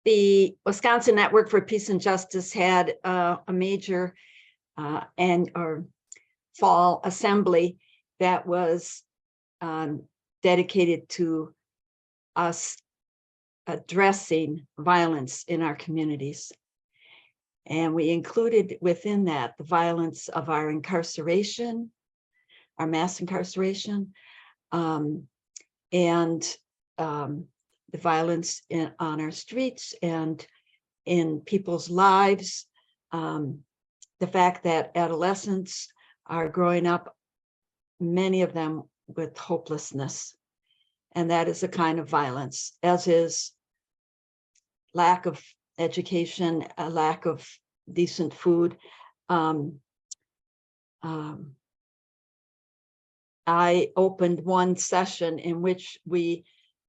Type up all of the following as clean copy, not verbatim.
The Wisconsin Network for Peace and Justice had a major fall assembly that was dedicated to us addressing violence in our communities. And we included within that the violence of our incarceration, our mass incarceration, and the violence on our streets and in people's lives. The fact that adolescents are growing up, many of them with hopelessness. And that is a kind of violence, as is lack of education, a lack of decent food. I opened one session in which we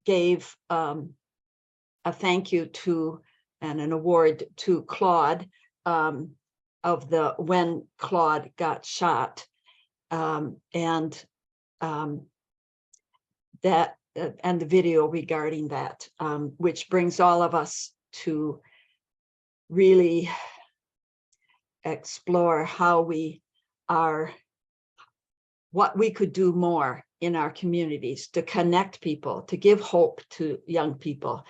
gave a thank you to and an award to Claude of the when Claude got shot, and the video regarding that, which brings all of us to really explore how we are, what we could do more in our communities to connect people, to give hope to young people,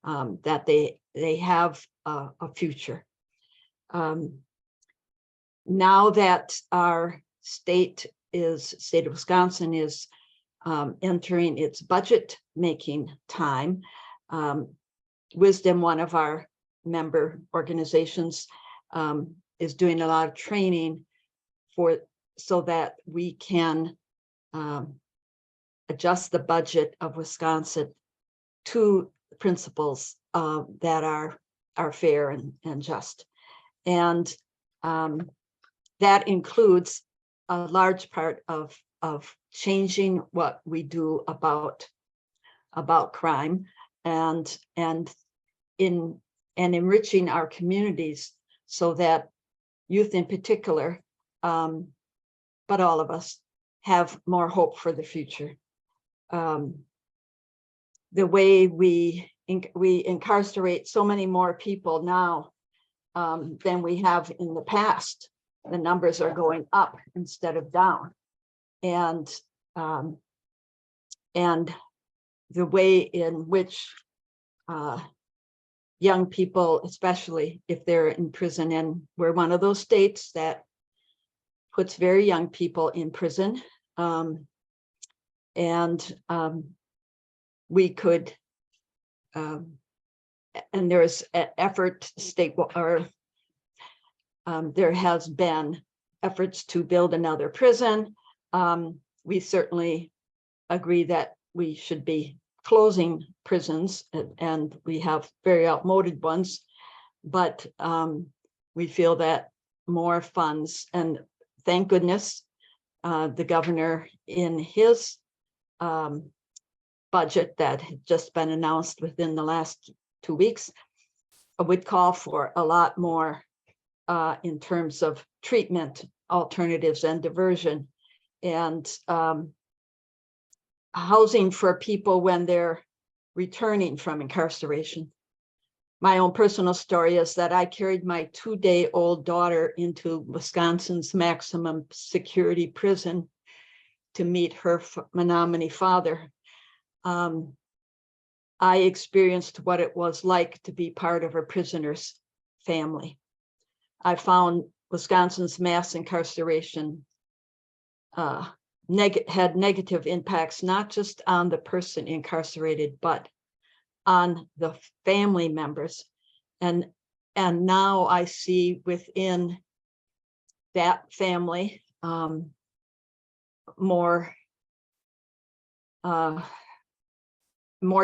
that they have a future. Now that our state of Wisconsin is entering its budget making time, Wisdom, one of our member organizations, is doing a lot of training so that we can adjust the budget of Wisconsin to principles that are fair and just. And that includes a large part of changing what we do about crime and enriching our communities so that youth in particular, but all of us, have more hope for the future. The way we incarcerate so many more people now than we have in the past. The numbers are going up instead of down. And the way in which young people, especially if they're in prison, and we're one of those states that puts very young people in prison, we could, and there's an effort there has been efforts to build another prison. We certainly agree that we should be closing prisons, and we have very outmoded ones, but we feel that more funds, and thank goodness the governor in his budget that had just been announced within the last 2 weeks would call for a lot more in terms of treatment alternatives and diversion, and housing for people when they're returning from incarceration. My own personal story is that I carried my 2-day-old daughter into Wisconsin's maximum security prison to meet her Menominee father. I experienced what it was like to be part of a prisoner's family. I found Wisconsin's mass incarceration had negative impacts, not just on the person incarcerated, but on the family members. And now I see within that family more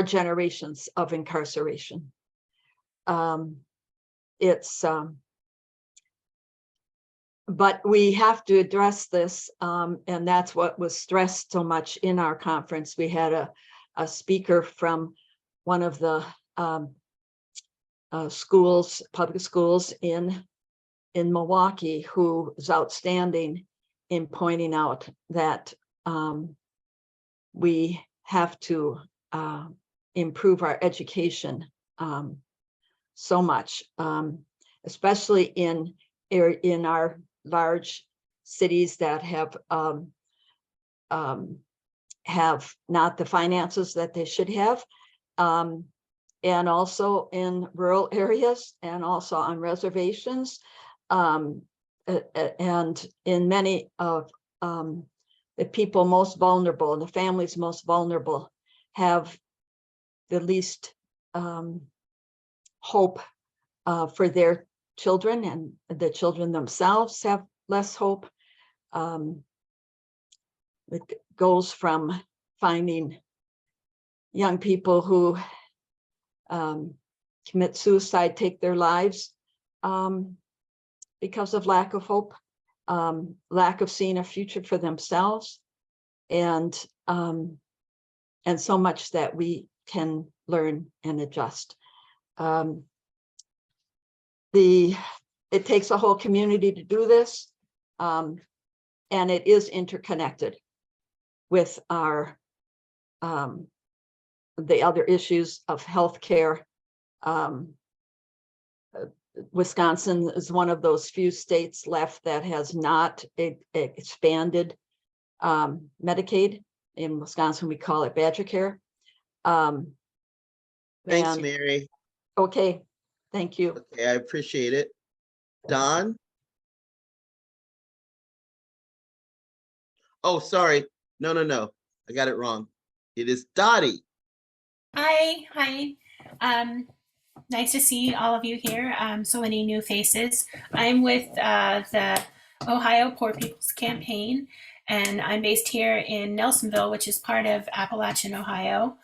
generations of incarceration. But we have to address this, and that's what was stressed so much in our conference. We had a speaker from one of the schools, public schools in Milwaukee, who is outstanding in pointing out that we have to improve our education so much, especially in our large cities that have not the finances that they should have, and also in rural areas, and also on reservations, and in many of the people most vulnerable, the families most vulnerable, have the least hope for their children, and the children themselves have less hope. It goes from finding young people who commit suicide, take their lives because of lack of hope, lack of seeing a future for themselves, and so much that we can learn and adjust. It takes a whole community to do this, and it is interconnected with our the other issues of healthcare. Wisconsin is one of those few states left that has not expanded Medicaid. In Wisconsin, we call it Badger Care. Thanks, Mary. Okay, thank you. Okay, I appreciate it. Don? Oh, sorry. No. I got it wrong. It is Dottie. Hi. Nice to see all of you here. So many new faces. I'm with the Ohio Poor People's Campaign, and I'm based here in Nelsonville, which is part of Appalachian, Ohio.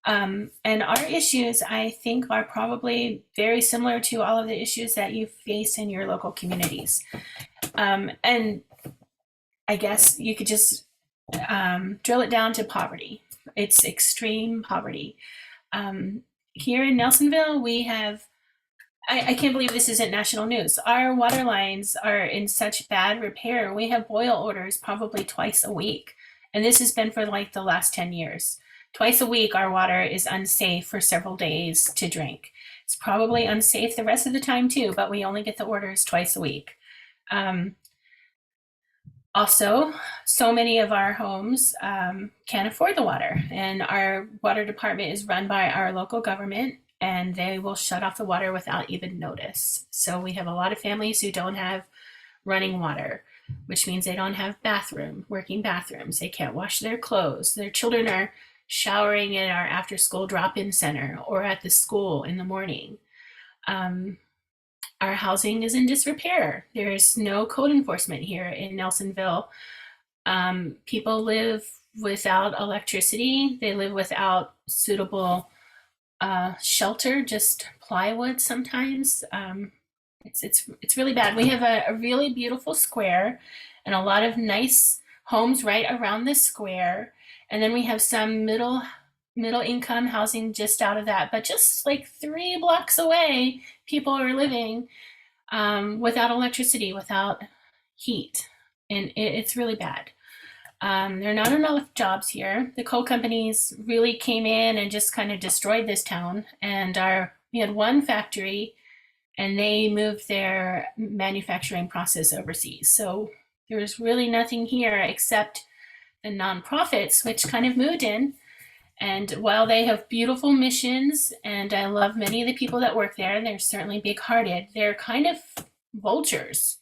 And our issues, I think, are probably very similar to all of the issues that you face in your local communities. And I guess you could just drill it down to poverty. It's extreme poverty. Here in Nelsonville, we have, I can't believe this isn't national news. Our water lines are in such bad repair. We have boil orders probably twice a week. And this has been for like the last 10 years. Twice a week, our water is unsafe for several days to drink. It's probably unsafe the rest of the time too, but we only get the orders twice a week. Also, so many of our homes can't afford the water, and our water department is run by our local government, and they will shut off the water without even notice. So we have a lot of families who don't have running water, which means they don't have working bathrooms. They can't wash their clothes. Their children are showering at our after-school drop-in center or at the school in the morning. Our housing is in disrepair. There's no code enforcement here in Nelsonville. People live without electricity. They live without suitable shelter, just plywood sometimes. It's really bad. We have a really beautiful square and a lot of nice homes right around the square. And then we have some middle income housing just out of that, but just like 3 blocks away, people are living without electricity, without heat, and it's really bad. There are not enough jobs here. The coal companies really came in and just kind of destroyed this town, and we had one factory and they moved their manufacturing process overseas. So there's really nothing here except the nonprofits, which kind of moved in. And while they have beautiful missions, and I love many of the people that work there, and they're certainly big-hearted, they're kind of vultures.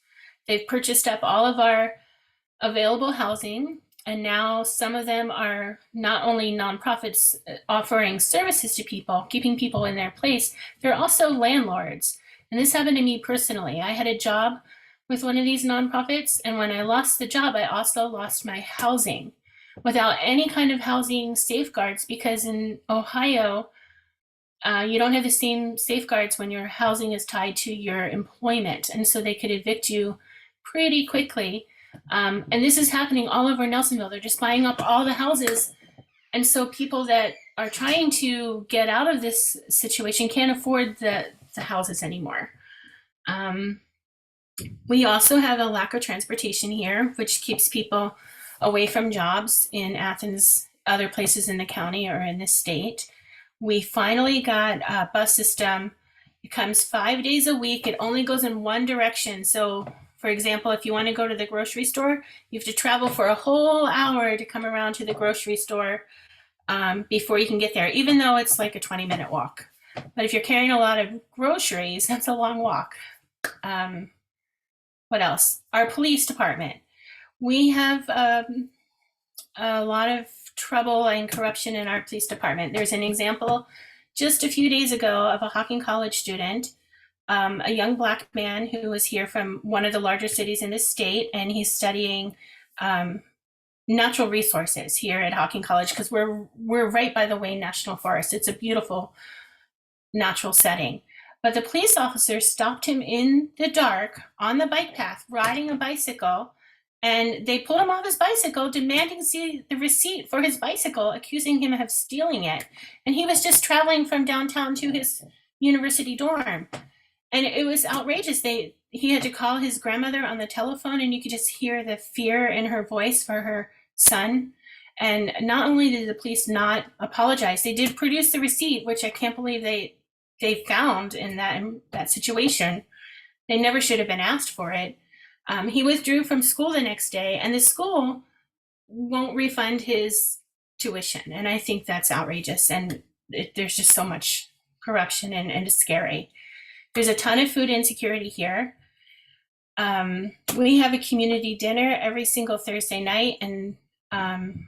They've purchased up all of our available housing, and now some of them are not only nonprofits offering services to people, keeping people in their place, they're also landlords. And this happened to me personally. I had a job with one of these nonprofits, and when I lost the job, I also lost my housing without any kind of housing safeguards, because in Ohio, you don't have the same safeguards when your housing is tied to your employment. And so they could evict you pretty quickly. And this is happening all over Nelsonville. They're just buying up all the houses. And so people that are trying to get out of this situation can't afford the houses anymore. We also have a lack of transportation here, which keeps people away from jobs in Athens, other places in the county or in the state. We finally got a bus system It comes 5 days a week. It only goes in one direction. So, for example, if you want to go to the grocery store, you have to travel for a whole hour to come around to the grocery store before you can get there, even though it's like a 20-minute walk. But if you're carrying a lot of groceries, that's a long walk. What else? Our police department. We have a lot of trouble and corruption in our police department. There's an example just a few days ago of a Hocking College student, a young Black man who was here from one of the larger cities in the state, and he's studying natural resources here at Hocking College because we're right by the Wayne National Forest. It's a beautiful natural setting. But the police officer stopped him in the dark on the bike path, riding a bicycle, and they pulled him off his bicycle, demanding to see the receipt for his bicycle, accusing him of stealing it. And he was just traveling from downtown to his university dorm. And it was outrageous. He had to call his grandmother on the telephone, and you could just hear the fear in her voice for her son. And not only did the police not apologize, they did produce the receipt, which I can't believe they found in that situation. They never should have been asked for it. He withdrew from school the next day, and the school won't refund his tuition. And I think that's outrageous. And there's just so much corruption, and it's scary. There's a ton of food insecurity here. We have a community dinner every single Thursday night, and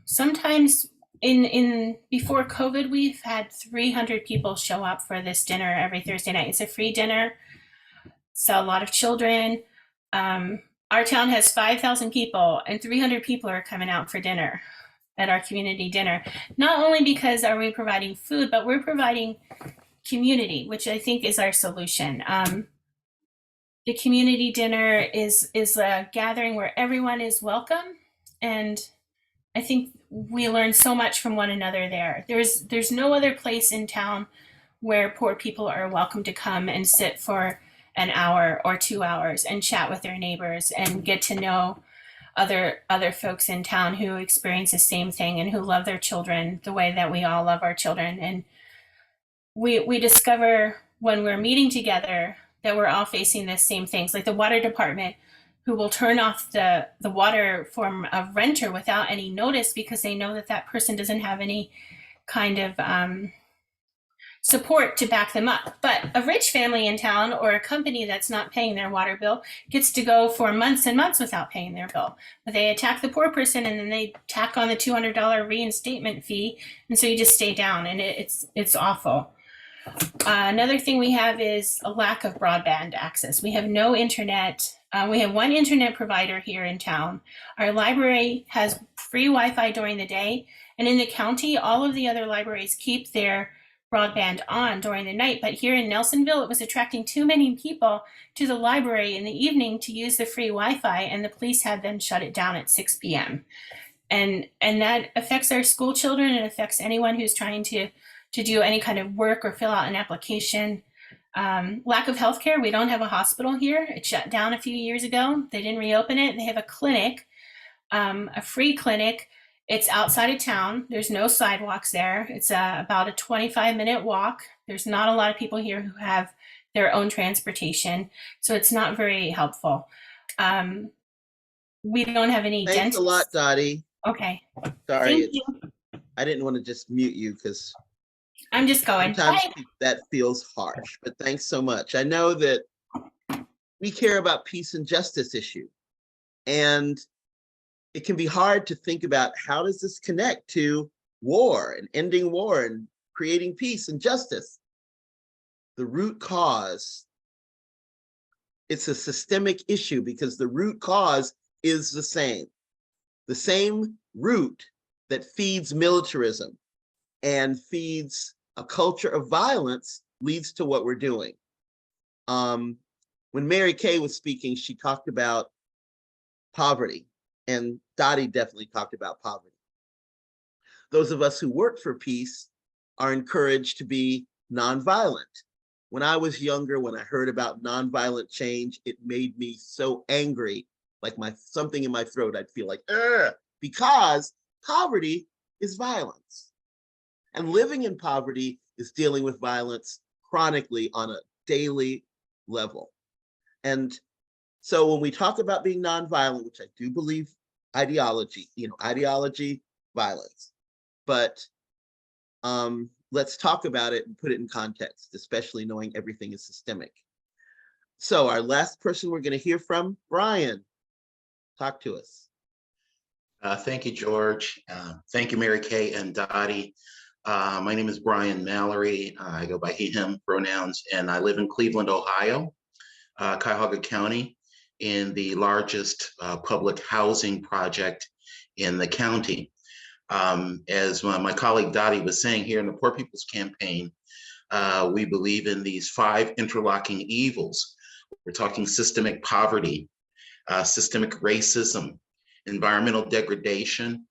sometimes before COVID, we've had 300 people show up for this dinner every Thursday night. It's a free dinner. So a lot of children. Our town has 5,000 people, and 300 people are coming out for dinner at our community dinner. Not only because are we providing food, but we're providing community, which I think is our solution. The community dinner is a gathering where everyone is welcome, and I think we learn so much from one another there. There's no other place in town where poor people are welcome to come and sit for an hour or 2 hours and chat with their neighbors and get to know other folks in town who experience the same thing and who love their children the way that we all love our children. And we discover when we're meeting together that we're all facing the same things, like the water department, who will turn off the water from a renter without any notice because they know that person doesn't have any kind of support to back them up. But a rich family in town or a company that's not paying their water bill gets to go for months and months without paying their bill. But they attack the poor person, and then they tack on the $200 reinstatement fee, and so you just stay down, and it's awful. Another thing we have is a lack of broadband access. We have no internet. We have one internet provider here in town. Our library has free Wi-Fi during the day, and in the county, all of the other libraries keep their broadband on during the night. But here in Nelsonville, it was attracting too many people to the library in the evening to use the free Wi-Fi, and the police had them shut it down at 6 p.m. And that affects our school children. It affects anyone who's trying to do any kind of work or fill out an application. Lack of healthcare. We don't have a hospital here. It shut down a few years ago. They didn't reopen it. They have a clinic, a free clinic. It's outside of town. There's no sidewalks there. It's about a 25-minute walk. There's not a lot of people here who have their own transportation, so it's not very helpful. We don't have any Thanks a lot, Dottie. Okay. Sorry, Thank you. I didn't want to just mute you because I'm just going. sometimes Bye. that feels harsh, but thanks so much. I know that we care about peace and justice issue, and it can be hard to think about how does this connect to war and ending war and creating peace and justice. The root cause, it's a systemic issue because the root cause is the same root that feeds militarism and feeds a culture of violence leads to what we're doing. When Mary Kay was speaking, she talked about poverty, and Dottie definitely talked about poverty. Those of us who work for peace are encouraged to be nonviolent. When I was younger, when I heard about nonviolent change, it made me so angry, like something in my throat, I'd feel like, ugh, because poverty is violence. And living in poverty is dealing with violence chronically on a daily level. And so when we talk about being nonviolent, which I do believe ideology, violence, but let's talk about it and put it in context, especially knowing everything is systemic. So our last person we're going to hear from, Brian, talk to us. Thank you, George. Thank you, Mary Kay and Dottie. My name is Brian Mallory. I go by he, him pronouns, and I live in Cleveland, Ohio, Cuyahoga County, in the largest public housing project in the county. As my colleague Dottie was saying, here in the Poor People's Campaign, we believe in these 5 interlocking evils. We're talking systemic poverty, systemic racism, environmental degradation,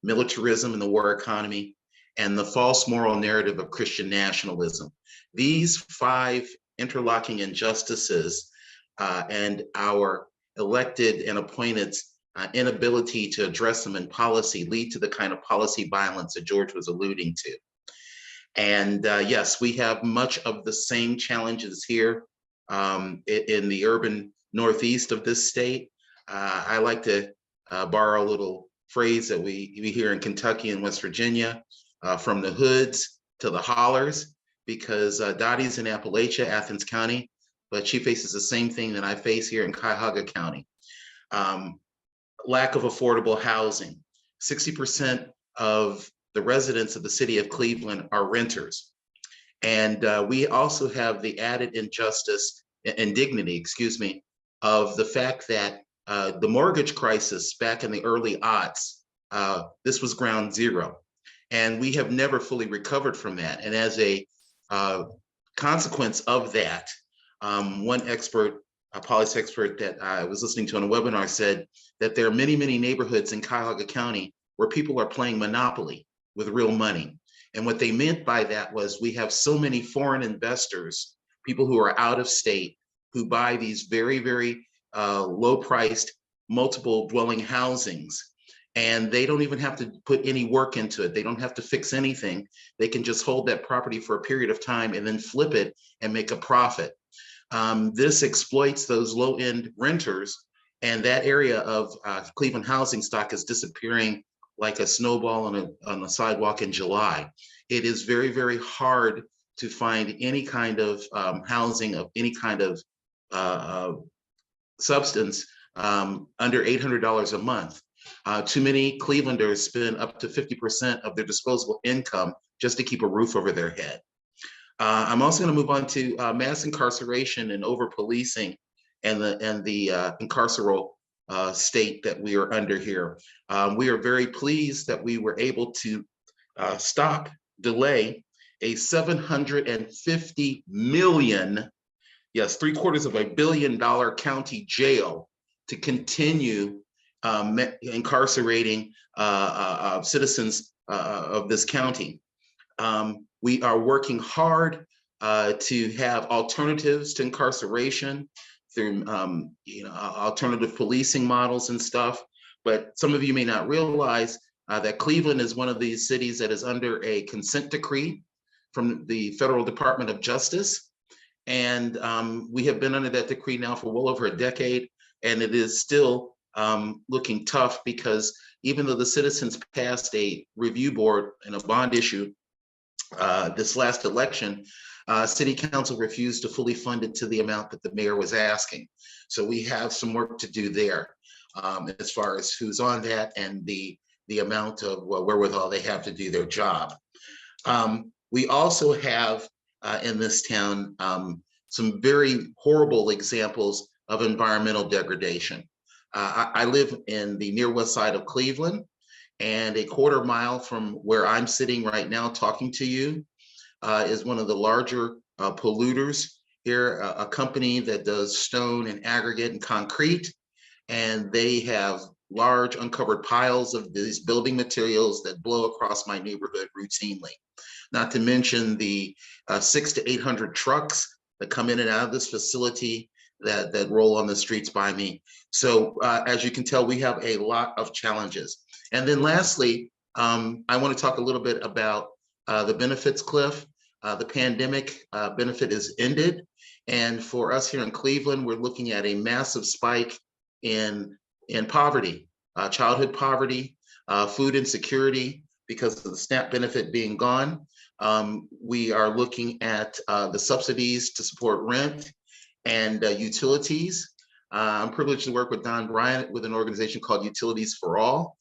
militarism in the war economy, and the false moral narrative of Christian nationalism. These 5 interlocking injustices and our elected and appointed inability to address them in policy lead to the kind of policy violence that George was alluding to. And yes, we have much of the same challenges here in the urban northeast of this state. I like to borrow a little phrase that we hear in Kentucky and West Virginia, from the hoods to the hollers, because Dottie's in Appalachia, Athens County, but she faces the same thing that I face here in Cuyahoga County. Lack of affordable housing. 60% of the residents of the city of Cleveland are renters. And we also have the added indignity, of the fact that the mortgage crisis back in the early aughts, this was ground zero. And we have never fully recovered from that. And as a consequence of that, one expert, a policy expert that I was listening to on a webinar, said that there are many, many neighborhoods in Cuyahoga County where people are playing Monopoly with real money. And what they meant by that was we have so many foreign investors, people who are out of state, who buy these very, very low-priced multiple dwelling housings. And they don't even have to put any work into it. They don't have to fix anything. They can just hold that property for a period of time and then flip it and make a profit. This exploits those low-end renters, and that area of Cleveland housing stock is disappearing like a snowball on a sidewalk in July. It is very, very hard to find any kind of housing of any kind of substance under $800 a month. Too many Clevelanders spend up to 50% of their disposable income just to keep a roof over their head. I'm also going to move on to mass incarceration and over-policing and the incarceral state that we are under here. We are very pleased that we were able to delay a $750 million, yes, $750 million county jail to continue incarcerating citizens of this county. We are working hard to have alternatives to incarceration through alternative policing models and stuff. But some of you may not realize that Cleveland is one of these cities that is under a consent decree from the Federal Department of Justice. And we have been under that decree now for well over a decade, and it is still looking tough because even though the citizens passed a review board and a bond issue this last election, City Council refused to fully fund it to the amount that the mayor was asking. So we have some work to do there as far as who's on that and the amount of wherewithal they have to do their job. We also have in this town some very horrible examples of environmental degradation. I live in the near west side of Cleveland, and a quarter mile from where I'm sitting right now talking to you is one of the larger polluters here, a company that does stone and aggregate and concrete, and they have large uncovered piles of these building materials that blow across my neighborhood routinely. Not to mention the 600 to 800 trucks that come in and out of this facility that roll on the streets by me. So as you can tell, we have a lot of challenges. And then lastly, I want to talk a little bit about the benefits cliff. the pandemic benefit is ended. And for us here in Cleveland, we're looking at a massive spike in poverty, childhood poverty, food insecurity because of the SNAP benefit being gone. We are looking at the subsidies to support rent and utilities. I'm privileged to work with Don Bryant with an organization called Utilities for All.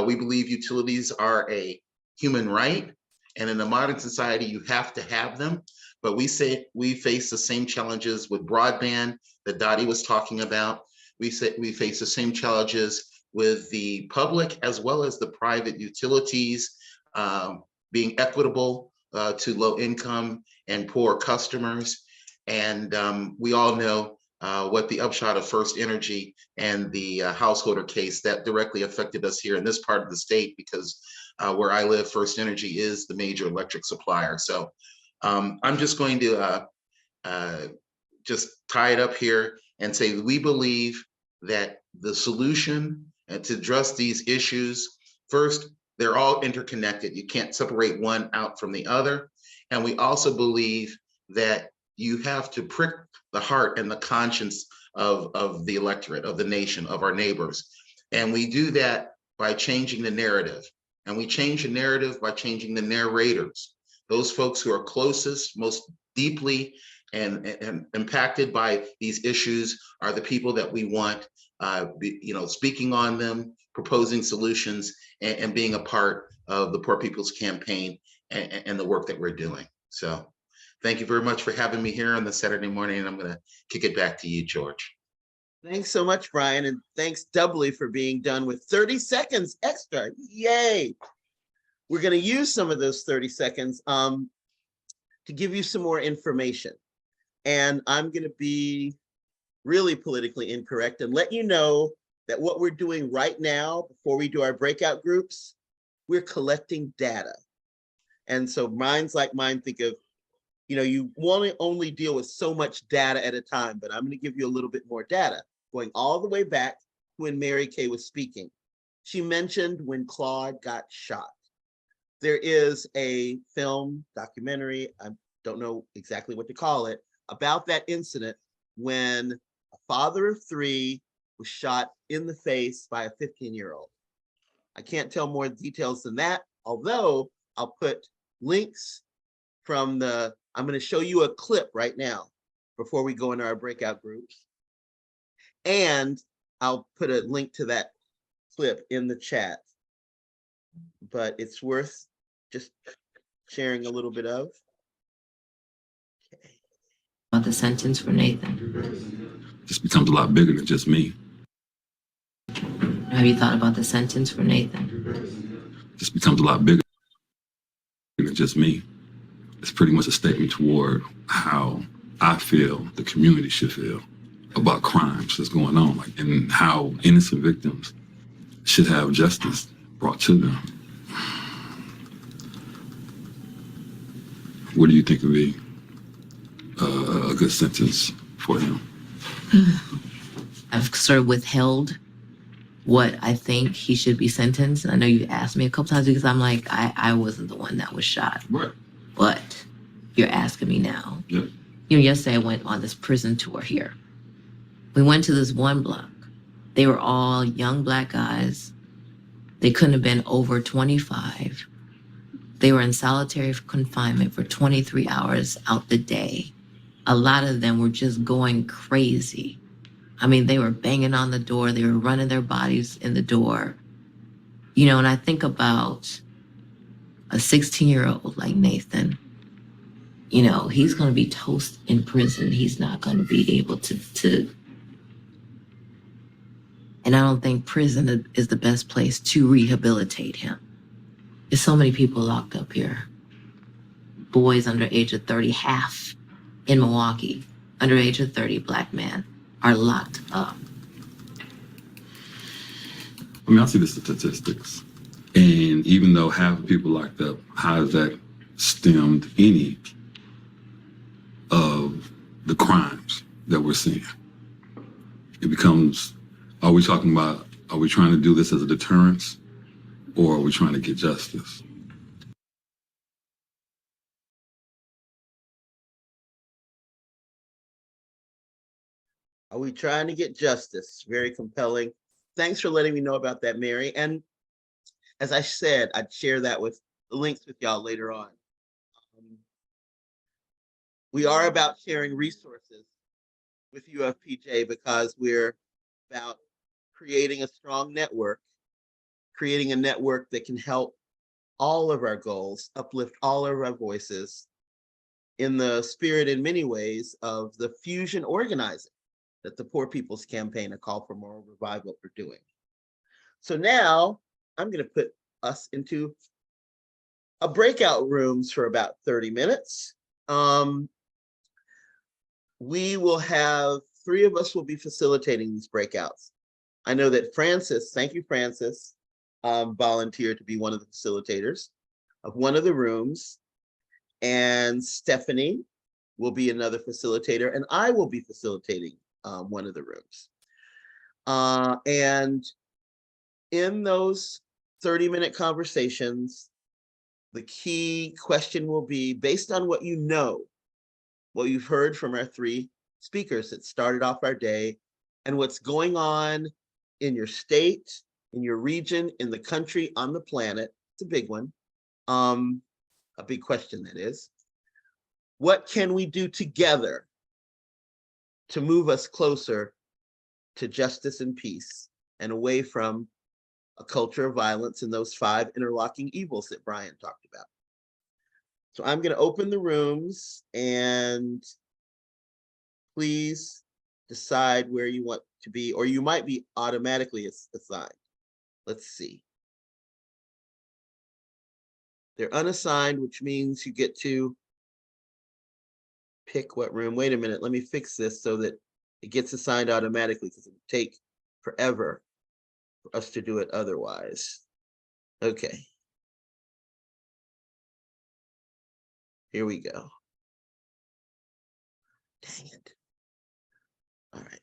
We believe utilities are a human right, and in a modern society, you have to have them. But we say we face the same challenges with broadband that Dottie was talking about. We face the same challenges with the public as well as the private utilities, being equitable to low income and poor customers. And we all know what the upshot of First Energy and the householder case that directly affected us here in this part of the state, because where I live, First Energy is the major electric supplier. So I'm just going to just tie it up here and say we believe that the solution to address these issues, first, they're all interconnected. You can't separate one out from the other. And we also believe that you have to prick the heart and the conscience of the electorate, of the nation, of our neighbors. And we do that by changing the narrative. And we change the narrative by changing the narrators. Those folks who are closest, most deeply and impacted by these issues are the people that we want, speaking on them, proposing solutions, and being a part of the Poor People's Campaign and the work that we're doing. So thank you very much for having me here on the Saturday morning, and I'm going to kick it back to you, George. Thanks so much, Brian, and thanks doubly for being done with 30 seconds extra. Yay! We're going to use some of those 30 seconds to give you some more information. And I'm going to be really politically incorrect and let you know that what we're doing right now, before we do our breakout groups, we're collecting data. And so minds like mine think of, you want to only deal with so much data at a time, but I'm going to give you a little bit more data, going all the way back when Mary Kay was speaking. She mentioned when Claude got shot. There is a film documentary, I don't know exactly what to call it, about that incident when a father of three was shot in the face by a 15-year-old. I can't tell more details than that, although I'll put links from I'm going to show you a clip right now before we go into our breakout groups. And I'll put a link to that clip in the chat. But it's worth just sharing a little bit of. Okay. About the sentence for Nathan. This becomes a lot bigger than just me. Have you thought about the sentence for Nathan? This becomes a lot bigger than just me. It's pretty much a statement toward how I feel the community should feel about crimes that's going on, and how innocent victims should have justice brought to them. What do you think would be a good sentence for him? I've sort of withheld what I think he should be sentenced. I know you asked me a couple times because I'm like, I wasn't the one that was shot. Right. But you're asking me now. Yep. Yesterday I went on this prison tour here. We went to this one block. They were all young Black guys. They couldn't have been over 25. They were in solitary confinement for 23 hours out the day. A lot of them were just going crazy. I mean, they were banging on the door. They were running their bodies in the door. And I think about a 16-year-old like Nathan. He's going to be toast in prison. He's not going to be able to. And I don't think prison is the best place to rehabilitate him. There's so many people locked up here. Boys under age of 30, half in Milwaukee, under age of 30, Black men are locked up. I mean, I see the statistics. And even though half of people locked up, how has that stemmed any of the crimes that we're seeing? It becomes, are we trying to do this as a deterrence, or are we trying to get justice? Are we trying to get justice? Very compelling. Thanks for letting me know about that, Mary. And as I said, I'd share that with the links with y'all later on. We are about sharing resources with UFPJ because we're about creating a strong network, creating a network that can help all of our goals, uplift all of our voices in the spirit, in many ways, of the fusion organizing that the Poor People's Campaign, A Call for Moral Revival, are doing. So now I'm going to put us into a breakout rooms for about 30 minutes. We will have 3 of us will be facilitating these breakouts. I know that Francis, thank you, Francis, volunteered to be one of the facilitators of one of the rooms. And Stephanie will be another facilitator, and I will be facilitating one of the rooms. And in those 30-minute conversations, the key question will be based on what you know, what you've heard from our 3 speakers that started off our day, and what's going on in your state, in your region, in the country, on the planet. It's a big one. A big question, that is. What can we do together to move us closer to justice and peace and away from a culture of violence and those 5 interlocking evils that Brian talked about? So I'm going to open the rooms, and please decide where you want to be, or you might be automatically assigned. Let's see. They're unassigned, which means you get to pick what room. Wait a minute, let me fix this so that it gets assigned automatically, because it would take forever for us to do it otherwise. Okay. Here we go. Dang it. All right.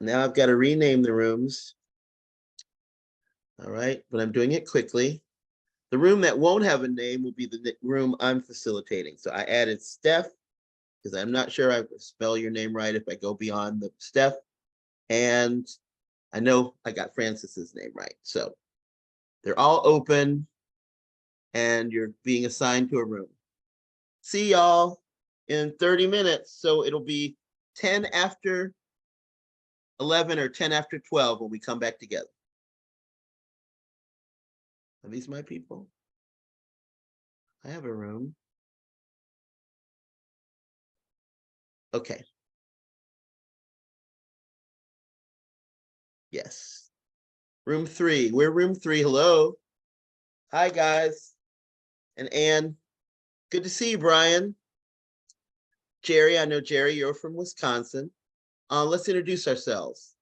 Now I've got to rename the rooms. All right, but I'm doing it quickly. The room that won't have a name will be the room I'm facilitating. So I added Steph, because I'm not sure I spell your name right if I go beyond the Steph. And I know I got Francis's name right. So they're all open, and you're being assigned to a room. See y'all in 30 minutes. So it'll be 10 after 11 or 10 after 12 when we come back together. Are these my people? I have a room. Okay. Yes. Room 3. We're room 3. Hello. Hi, guys. And Anne. Good to see you, Brian. Jerry, I know Jerry, you're from Wisconsin. Let's introduce ourselves.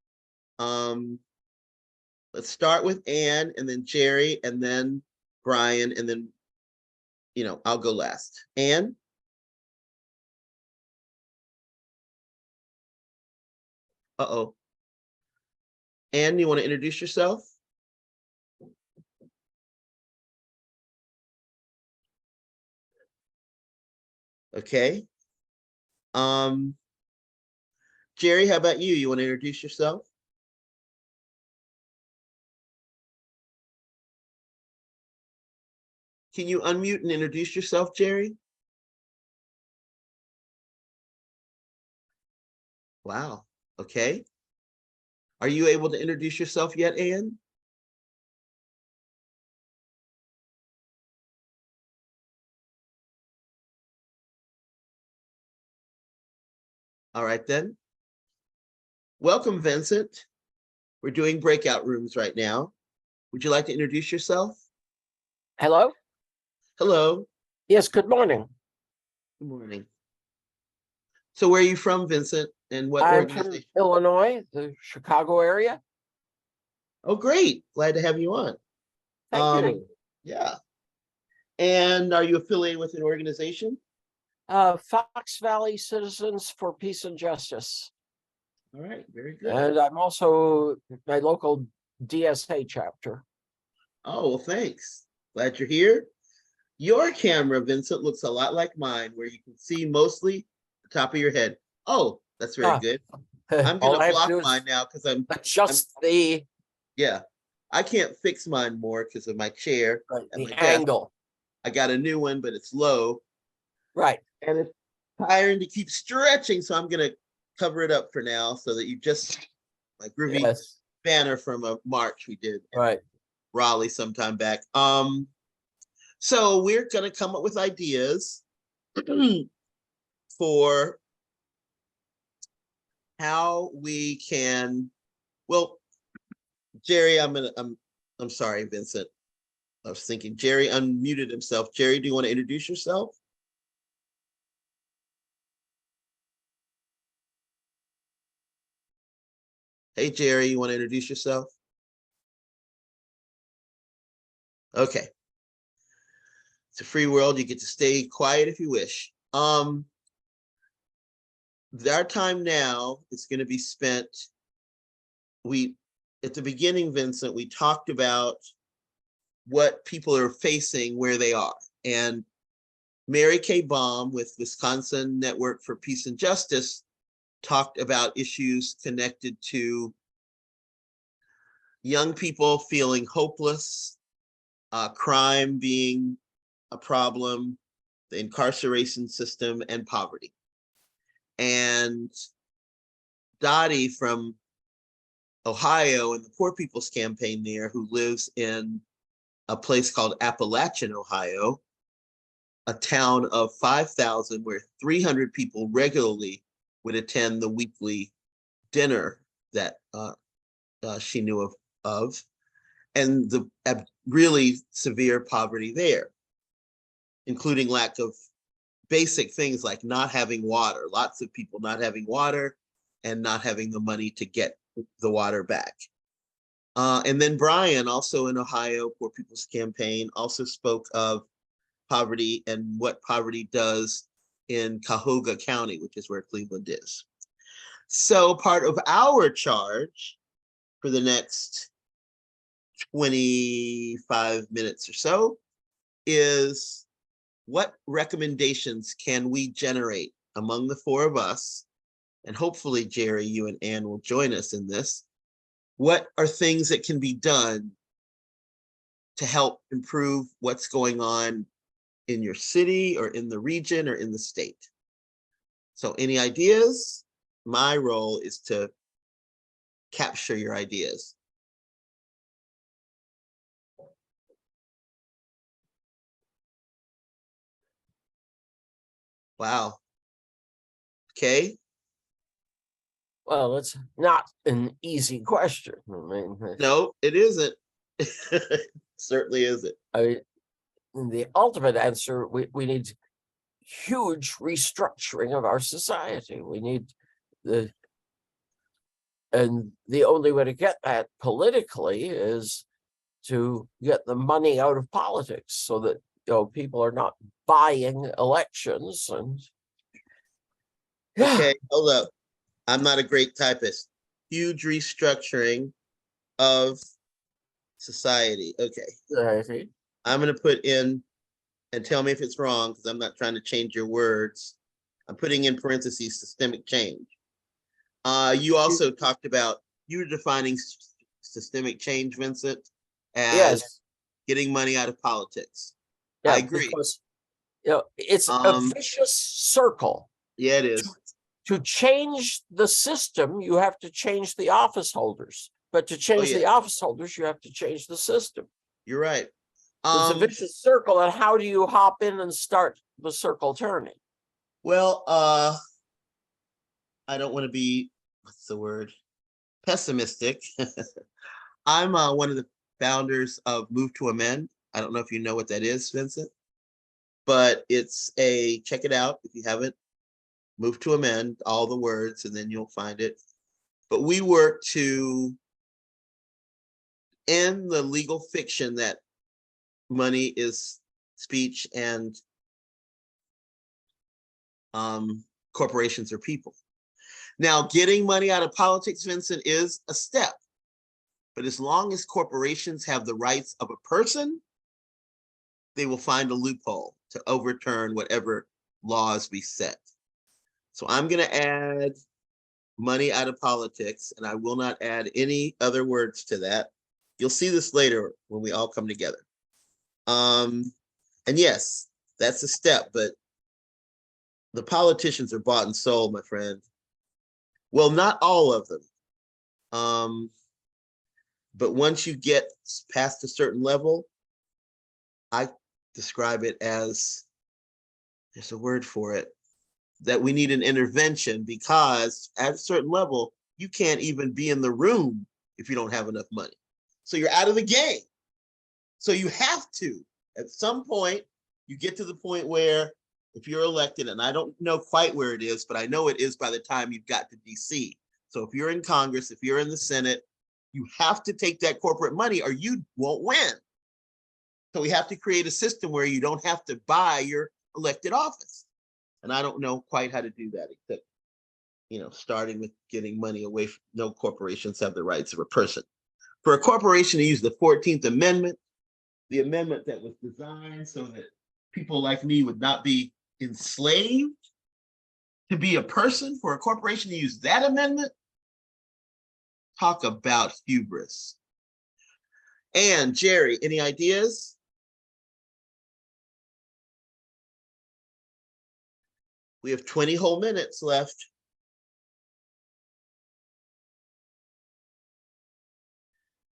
Let's start with Anne, and then Jerry, and then Brian, and then, I'll go last. Anne? Uh-oh. Anne, you want to introduce yourself? Okay. Jerry, how about you? You want to introduce yourself? Can you unmute and introduce yourself, Jerry? Wow. Okay. Are you able to introduce yourself yet, Anne? All right, then. Welcome, Vincent. We're doing breakout rooms right now. Would you like to introduce yourself? Hello? Hello. Yes, good morning. Good morning. So where are you from, Vincent? And what I'm from organization? Illinois, the Chicago area. Oh, great. Glad to have you on. Thank you. Yeah. And are you affiliated with an organization? Fox Valley Citizens for Peace and Justice. All right, very good. And I'm also my local DSA chapter. Oh, well, thanks. Glad you're here. Your camera, Vincent, looks a lot like mine, where you can see mostly the top of your head. Oh, that's very good. I'm All gonna I have to block do is mine now because I'm, adjust the, yeah. I can't fix mine more because of my chair right, and the my desk. angle, I got a new one, but it's low right. and it's tiring to keep stretching. So I'm gonna cover it up for now so that you just like groovy Yes, banner from a march we did in right. Raleigh sometime back. So we're gonna come up with ideas for how we can, well, Jerry, I'm sorry, Vincent. I was thinking Jerry unmuted himself. Jerry, do you want to introduce yourself? Hey, Jerry, you want to introduce yourself? Okay. It's a free world. You get to stay quiet if you wish. Our time now is going to be spent. At the beginning, Vincent, we talked about what people are facing where they are. And Mary Kay Baum with Wisconsin Network for Peace and Justice talked about issues connected to young people feeling hopeless, crime being a problem, the incarceration system, and poverty. And Dottie from Ohio and the Poor People's Campaign there, who lives in a place called Appalachian, Ohio, a town of 5,000 where 300 people regularly would attend the weekly dinner that she knew of, and the really severe poverty there, including lack of basic things like not having water, lots of people not having water and not having the money to get the water back. And then Brian, also in Ohio, Poor People's Campaign, also spoke of poverty and what poverty does in Cuyahoga County, which is where Cleveland is. So part of our charge for the next 25 minutes or so is what recommendations can we generate among the four of us? And hopefully, Jerry, you and Ann will join us in this. What are things that can be done to help improve what's going on in your city or in the region or in the state? So any ideas? My role is to capture your ideas. Wow. Okay. Well, it's not an easy question. I mean, No, it isn't. Certainly isn't. I mean, the ultimate answer, we need huge restructuring of our society. We need and the only way to get that politically is to get the money out of politics so that, people are not buying elections and Okay, hold up. I'm not a great typist. Huge restructuring of society. Okay. I'm going to put in, and tell me if it's wrong, because I'm not trying to change your words. I'm putting in parentheses systemic change. You also talked about, you were defining systemic change, Vincent, as yes, getting money out of politics. yeah, I agree. because it's a Um, vicious circle. Yeah, it is. To change the system, you have to change the office holders. But to change the yeah. office holders, you have to change the system. You're right. It's a vicious circle, and how do you hop in and start the circle turning? Well, I don't want to be, what's the word? Pessimistic. I'm one of the founders of Move to Amend. I don't know if you know what that is, Vincent, but it's check it out if you haven't. Move to Amend, all the words, and then you'll find it. But we work to end the legal fiction that money is speech and corporations are people. Now, getting money out of politics, Vincent, is a step. But as long as corporations have the rights of a person, they will find a loophole to overturn whatever laws we set. So I'm going to add money out of politics, and I will not add any other words to that. You'll see this later when we all come together. And yes, that's a step, but the politicians are bought and sold, my friend. Well, not all of them. But once you get past a certain level, I describe it as, there's a word for it, that we need an intervention, because at a certain level, you can't even be in the room if you don't have enough money. So you're out of the game. So you have to, at some point, you get to the point where if you're elected, and I don't know quite where it is, but I know it is by the time you've got to DC. So if you're in Congress, if you're in the Senate, you have to take that corporate money or you won't win. So we have to create a system where you don't have to buy your elected office. And I don't know quite how to do that, except, starting with getting money away from, no corporations have the rights of a person. For a corporation to use the 14th Amendment, the amendment that was designed so that people like me would not be enslaved to be a person, for a corporation to use that amendment, talk about hubris. And Jerry, any ideas? We have 20 whole minutes left.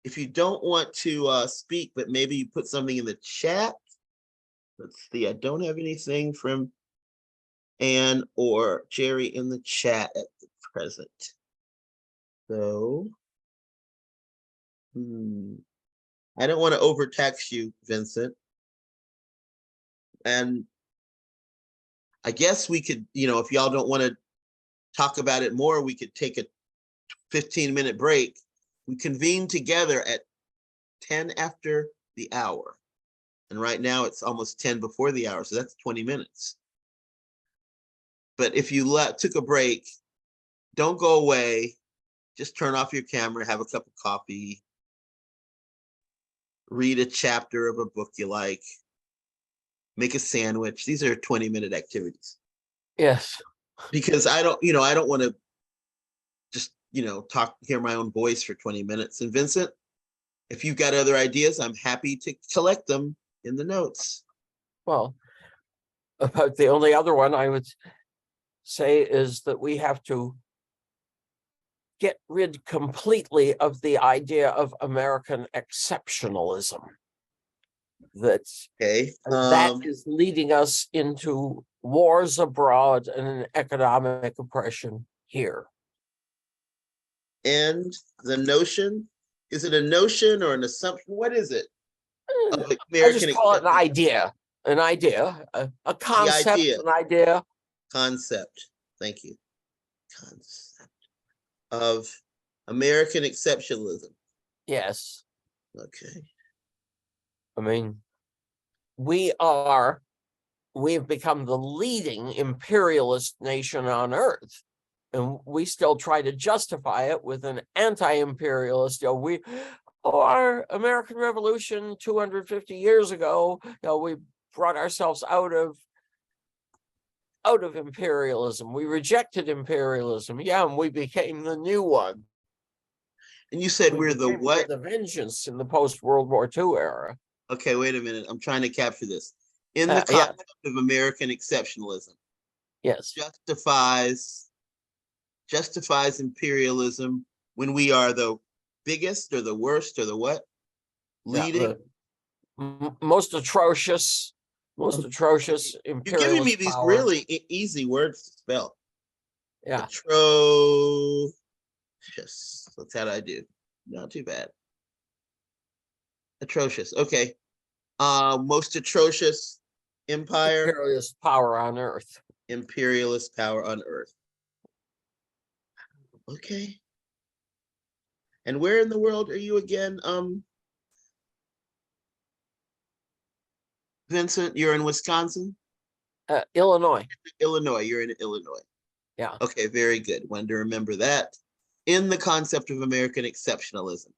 If you don't want to speak, but maybe you put something in the chat. Let's see, I don't have anything from Anne or Jerry in the chat at the present. So, I don't want to overtax you, Vincent. And I guess we could, if y'all don't want to talk about it more, we could take a 15-minute break. We convene together at 10 after the hour. And right now it's almost 10 before the hour, so that's 20 minutes. But if you took a break, don't go away. Just turn off your camera, have a cup of coffee, read a chapter of a book you like, make a sandwich. These are 20-minute activities. Yes. Because I don't want to just, hear my own voice for 20 minutes. And Vincent, if you've got other ideas, I'm happy to collect them in the notes. Well, about the only other one I would say is that we have to get rid completely of the idea of American exceptionalism. Okay. That is leading us into wars abroad and an economic oppression here. And the notion, is it a notion or an assumption? What is it? Of I just call it an acceptance? idea, a concept, idea. an idea. Concept. Thank you. Concept of American exceptionalism. Yes. Okay. I mean, we've become the leading imperialist nation on earth. And we still try to justify it with an anti-imperialist, our American Revolution 250 years ago, we brought ourselves out of imperialism. We rejected imperialism. Yeah, and we became the new one. And you said we're the what? The vengeance in the post-World War II era. Okay, wait a minute. I'm trying to capture this. In the concept of American exceptionalism, yes, justifies imperialism when we are the biggest or the worst or the what? Leading? Most atrocious imperialist. You're giving me these power. really easy words to spell. Yeah. Atrocious. That's how I do. Not too bad. Atrocious. Okay. Most atrocious empire. Imperialist power on earth. Imperialist power on earth. Okay. And where in the world are you again? Vincent, you're in Wisconsin? Illinois. Illinois, you're in Illinois. Yeah. Okay, very good. Wanted to remember that. In the concept of American exceptionalism,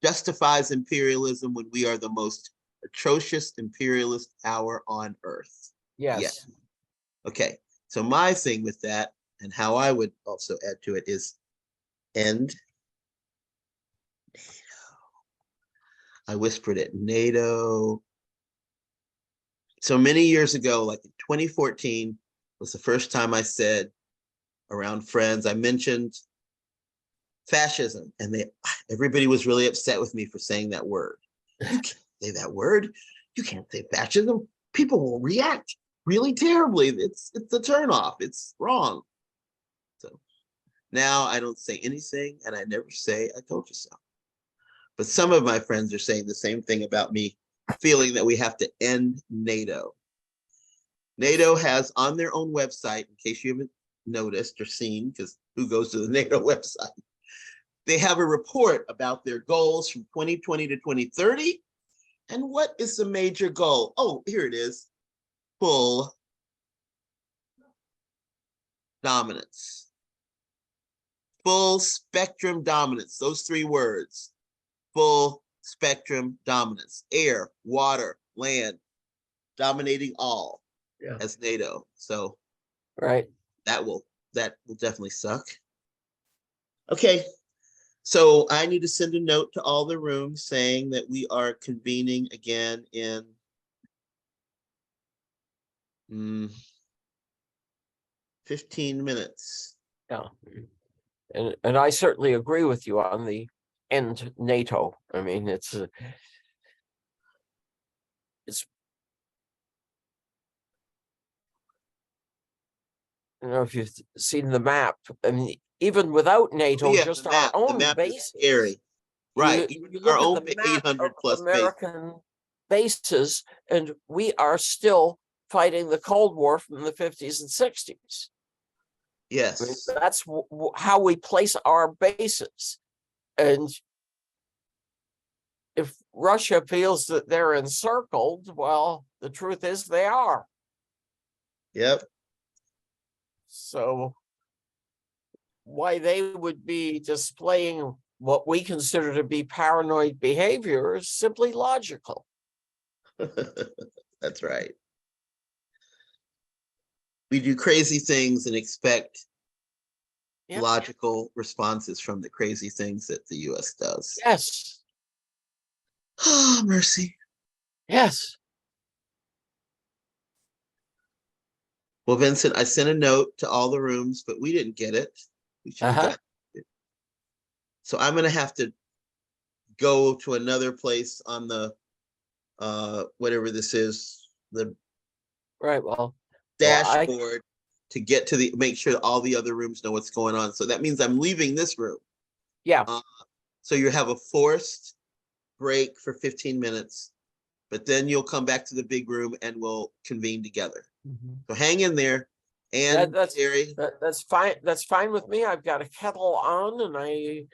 justifies imperialism when we are the most atrocious imperialist power on earth. Yes. Yeah. Okay, so my thing with that and how I would also add to it is end NATO. I whispered it, NATO. So many years ago, like in 2014, was the first time I said around friends, I mentioned fascism, and everybody was really upset with me for saying that word. You can't say that word. You can't say fascism. People will react really terribly. It's a turnoff. It's wrong. So now I don't say anything, and I never say I told you so. But some of my friends are saying the same thing about me, feeling that we have to end NATO. NATO has on their own website, in case you haven't noticed or seen, because who goes to the NATO website? They have a report about their goals from 2020 to 2030. And what is the major goal? Oh, here it is. Full dominance. Full spectrum dominance. Those three words. Full spectrum dominance. Air, water, land, dominating all as NATO. So Right. that will definitely suck. Okay. So I need to send a note to all the rooms saying that we are convening again in 15 minutes. Yeah. And I certainly agree with you on the end NATO. I mean, it's I don't know if you've seen the map. I mean, even without NATO, Yeah, just the our map own is bases. scary. Right. You Even look our at own the map 800 of plus bases. American bases, and we are still fighting the Cold War from the 50s and 60s. I mean, Yes. that's how we place our bases. And if Russia feels that they're encircled, well, the truth is they are. Yep. So why they would be displaying what we consider to be paranoid behavior is simply logical. That's right. We do crazy things and expect Yep. logical responses from the crazy things that the US does. Yes. Oh, mercy. Yes. Well, Vincent, I sent a note to all the rooms, but we didn't get it. We should have gotten it. So I'm going to have to go to another place on the whatever this is, the Right. Well, dashboard to get to make sure all the other rooms know what's going on. So that means I'm leaving this room. yeah. So you have a forced break for 15 minutes, but then you'll come back to the big room and we'll convene together. So hang in there. And Terry, That's fine. That's fine with me. I've got a kettle on and I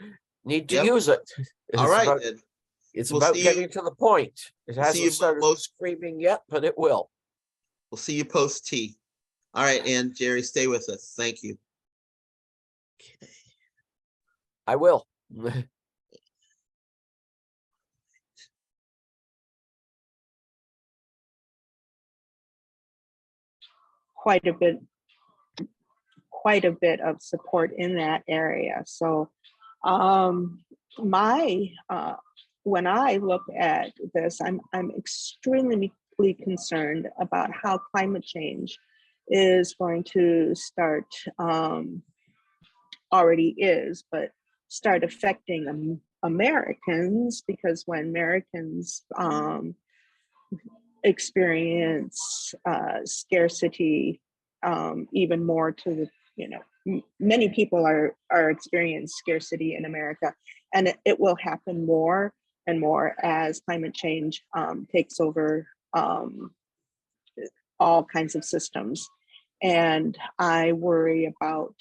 need to Yep. use it. all right, then. It's We'll about see getting you- to the point. It we'll see you hasn't started most- screaming yet, but it will. We'll see you post tea. All right, and Jerry, stay with us. Thank you. Okay. I will. quite a bit of support in that area. So when I look at this, I'm extremely concerned about how climate change is going to start, already is, but start affecting Americans, because when Americans experience scarcity, even more to the, many people are experiencing scarcity in America, and it will happen more and more as climate change takes over all kinds of systems. And I worry about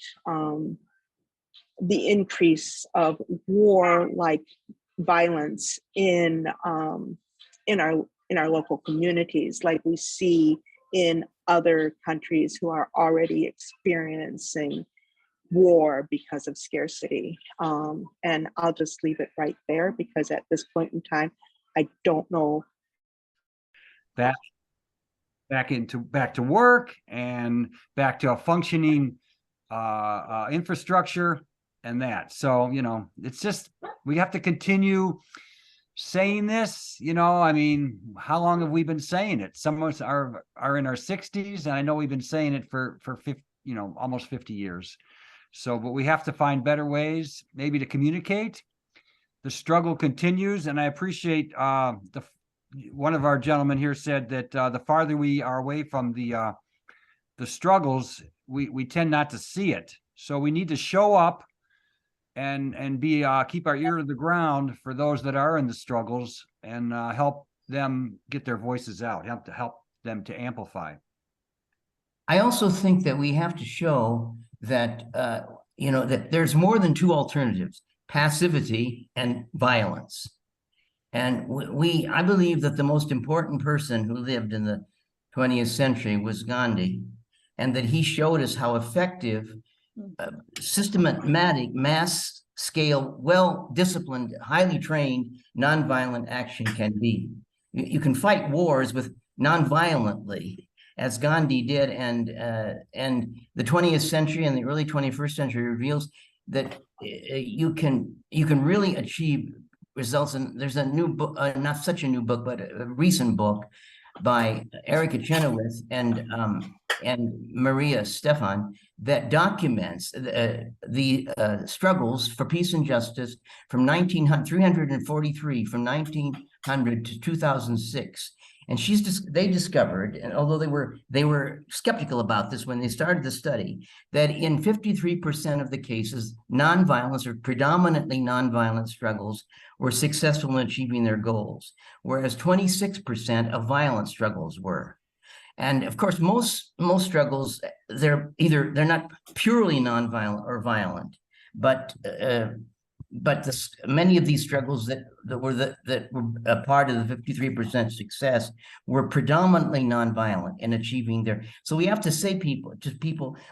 the increase of war-like violence in our local communities, like we see in other countries who are already experiencing war because of scarcity. And I'll just leave it right there, because at this point in time, I don't know. That back to work and back to a functioning infrastructure and that. So, it's just, we have to continue saying this, I mean, how long have we been saying it? Some of us are in our 60s, and I know we've been saying it for 50, almost 50 years. So, but we have to find better ways maybe to communicate. The struggle continues, and I appreciate one of our gentlemen here said that the farther we are away from the struggles, we tend not to see it. So we need to show up and be keep our ear to the ground for those that are in the struggles, and help them get their voices out, help them to amplify. I also think that we have to show that that there's more than two alternatives: passivity and violence. And I believe that the most important person who lived in the 20th century was Gandhi, and that he showed us how effective systematic, mass scale, well-disciplined, highly trained, nonviolent action can be. You can fight wars with nonviolently, as Gandhi did, and the 20th century and the early 21st century reveals that you can really achieve results. And there's a new book, not such a new book, but a recent book by Erica Chenoweth and Maria Stefan that documents the struggles for peace and justice from 343 from 1900 to 2006. And they discovered, and although they were skeptical about this when they started the study, that in 53% of the cases, nonviolence or predominantly nonviolent struggles were successful in achieving their goals, whereas 26% of violent struggles were. And of course, most struggles, they're not purely nonviolent or violent, but many of these struggles that were a part of the 53% success were predominantly nonviolent in achieving their. So we have to say well,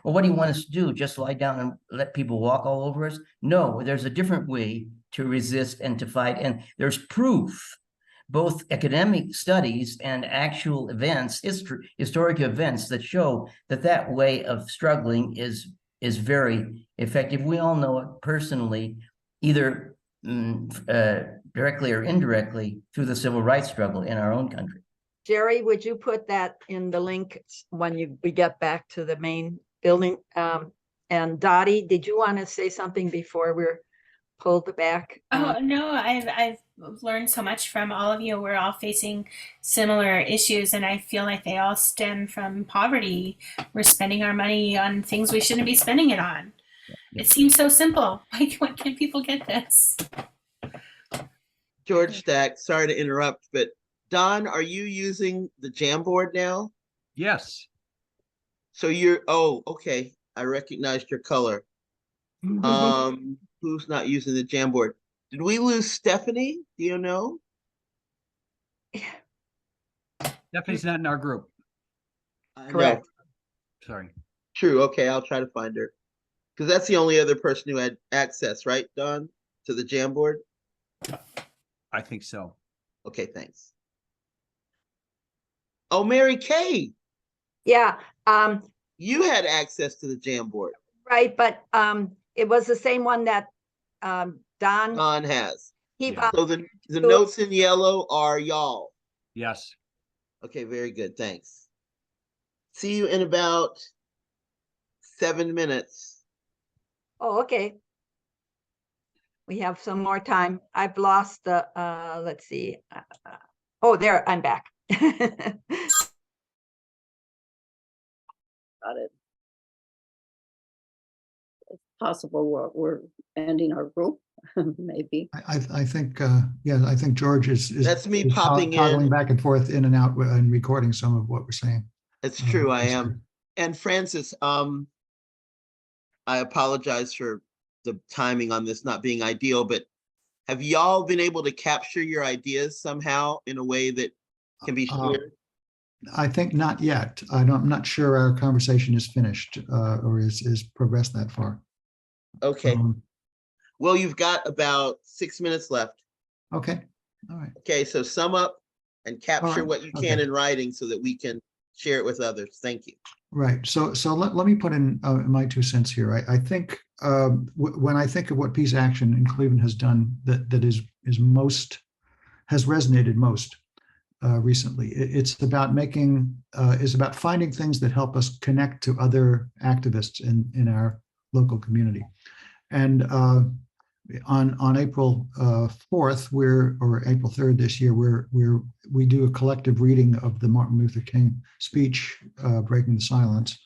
what do you want us to do? Just lie down and let people walk all over us? No, there's a different way to resist and to fight, and there's proof. Both academic studies and actual events, historic events that show that way of struggling is very effective. We all know it personally, either directly or indirectly through the civil rights struggle in our own country. Jerry, would you put that in the link when we get back to the main building? And Dottie, did you want to say something before we're pulled back? Oh, no, I've learned so much from all of you. We're all facing similar issues, and I feel like they all stem from poverty. We're spending our money on things we shouldn't be spending it on. It seems so simple. Why can't people get this? George Stack, sorry to interrupt, but Don, are you using the Jamboard now? Yes. So okay. I recognized your color. Who's not using the Jamboard? Did we lose Stephanie? Do you know? Stephanie's not in our group. Correct. Sorry. True. Okay, I'll try to find her. Because that's the only other person who had access, right, Don, to the Jamboard? I think so. Okay, thanks. Oh, Mary Kay, Yeah, you had access to the Jamboard. right, but it was the same one that Don. Don has. He Yeah. So the notes in yellow are y'all. Yes. Okay, very good. Thanks. See you in about 7 minutes. Oh, okay. We have some more time. I've lost the, let's see. Oh, there, I'm back. Got it. It's possible we're ending our group, maybe. I think, yeah, I think George is. That's me is popping toggling in. back and forth in and out and recording some of what we're saying. It's true, I that's am. good. And Francis, I apologize for the timing on this not being ideal, but have y'all been able to capture your ideas somehow in a way that can be shared? I think not yet. I'm not sure our conversation is finished or is progressed that far. Okay. Well, you've got about 6 minutes left. Okay. All right. Okay, so sum up and capture right, what you can okay. in writing so that we can share it with others. Thank you. Right. So let me put in my 2 cents here. I think when I think of what Peace Action in Cleveland has done, that has resonated most recently. It's about is about finding things that help us connect to other activists in our local community. And on April 4th, or April 3rd this year, we do a collective reading of the Martin Luther King speech, Breaking the Silence.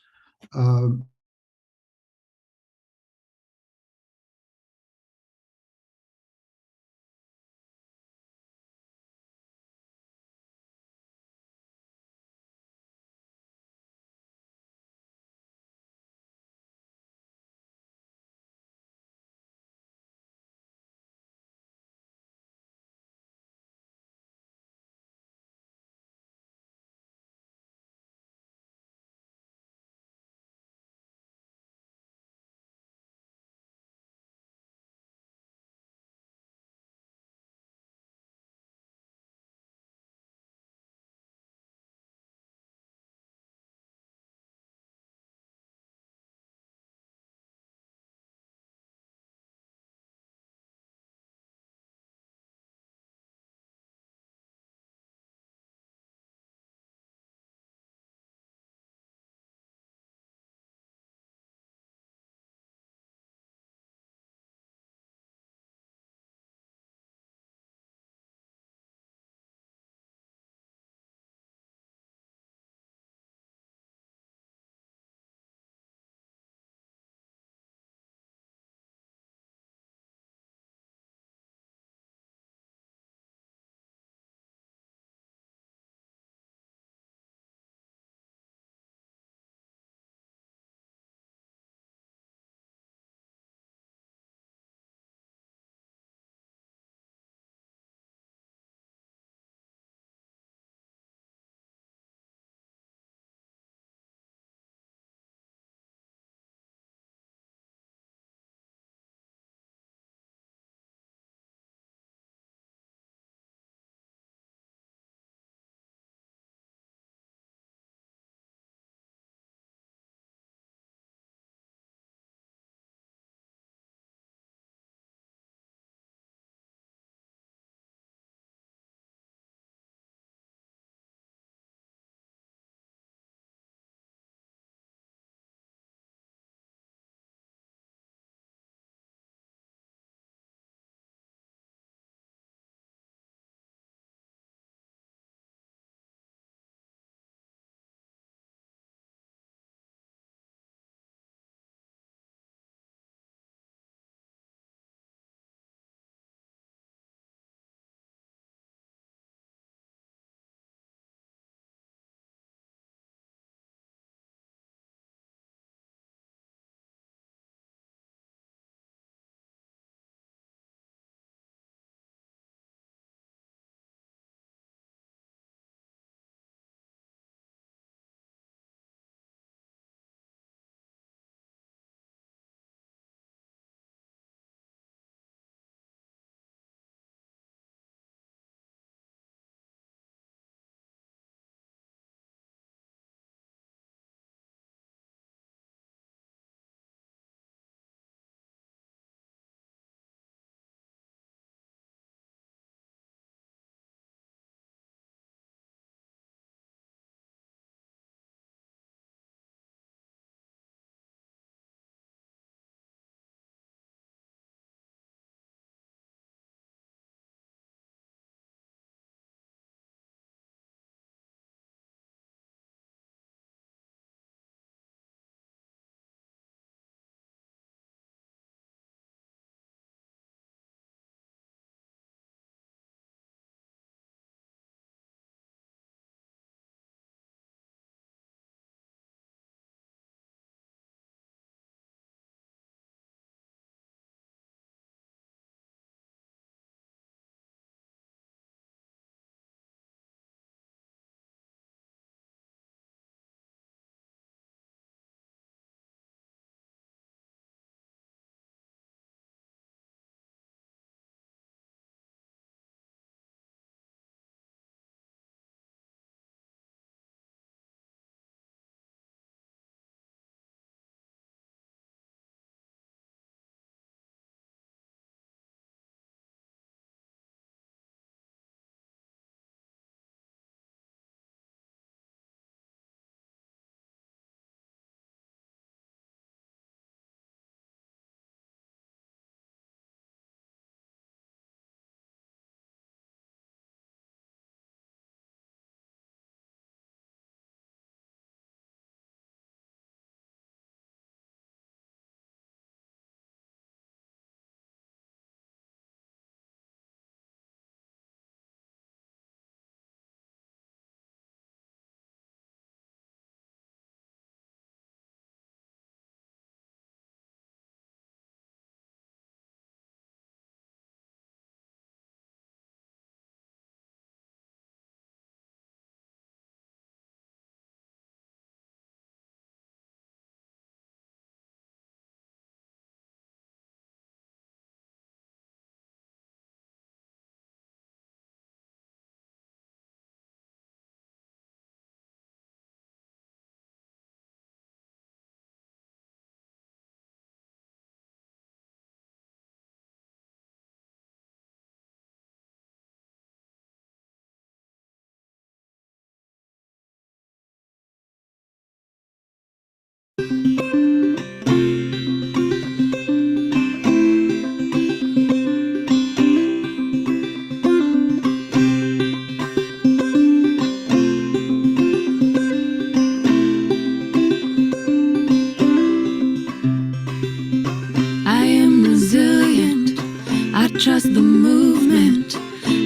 trust the movement.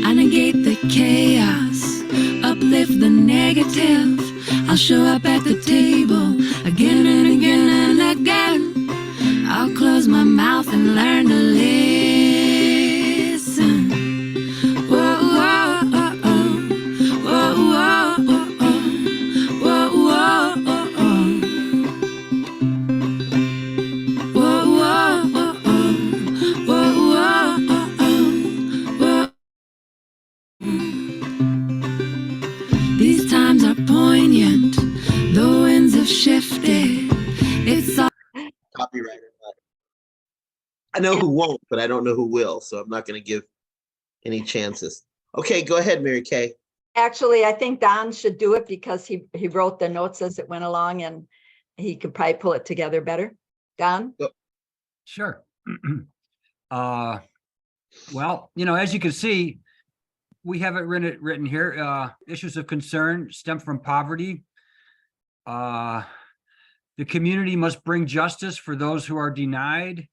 I negate the chaos, uplift the negative. I'll show up at the table again and again and again. I'll close my mouth and learn to listen. Whoa, whoa, oh, oh. Whoa, whoa, oh, oh. Whoa, whoa, oh, oh. Whoa, whoa, oh, oh. Whoa, whoa, oh, oh. Whoa. These times are poignant. The winds have shifted. It's all Copyright. I know who won't, but I don't know who will, so I'm not going to give any chances. Okay, go ahead, Mary Kay. Actually, I think Don should do it because he wrote the notes as it went along and he could probably pull it together better. Don? Sure. Well, as you can see, we have it written here. Issues of concern stem from poverty. The community must bring justice for those who are denied.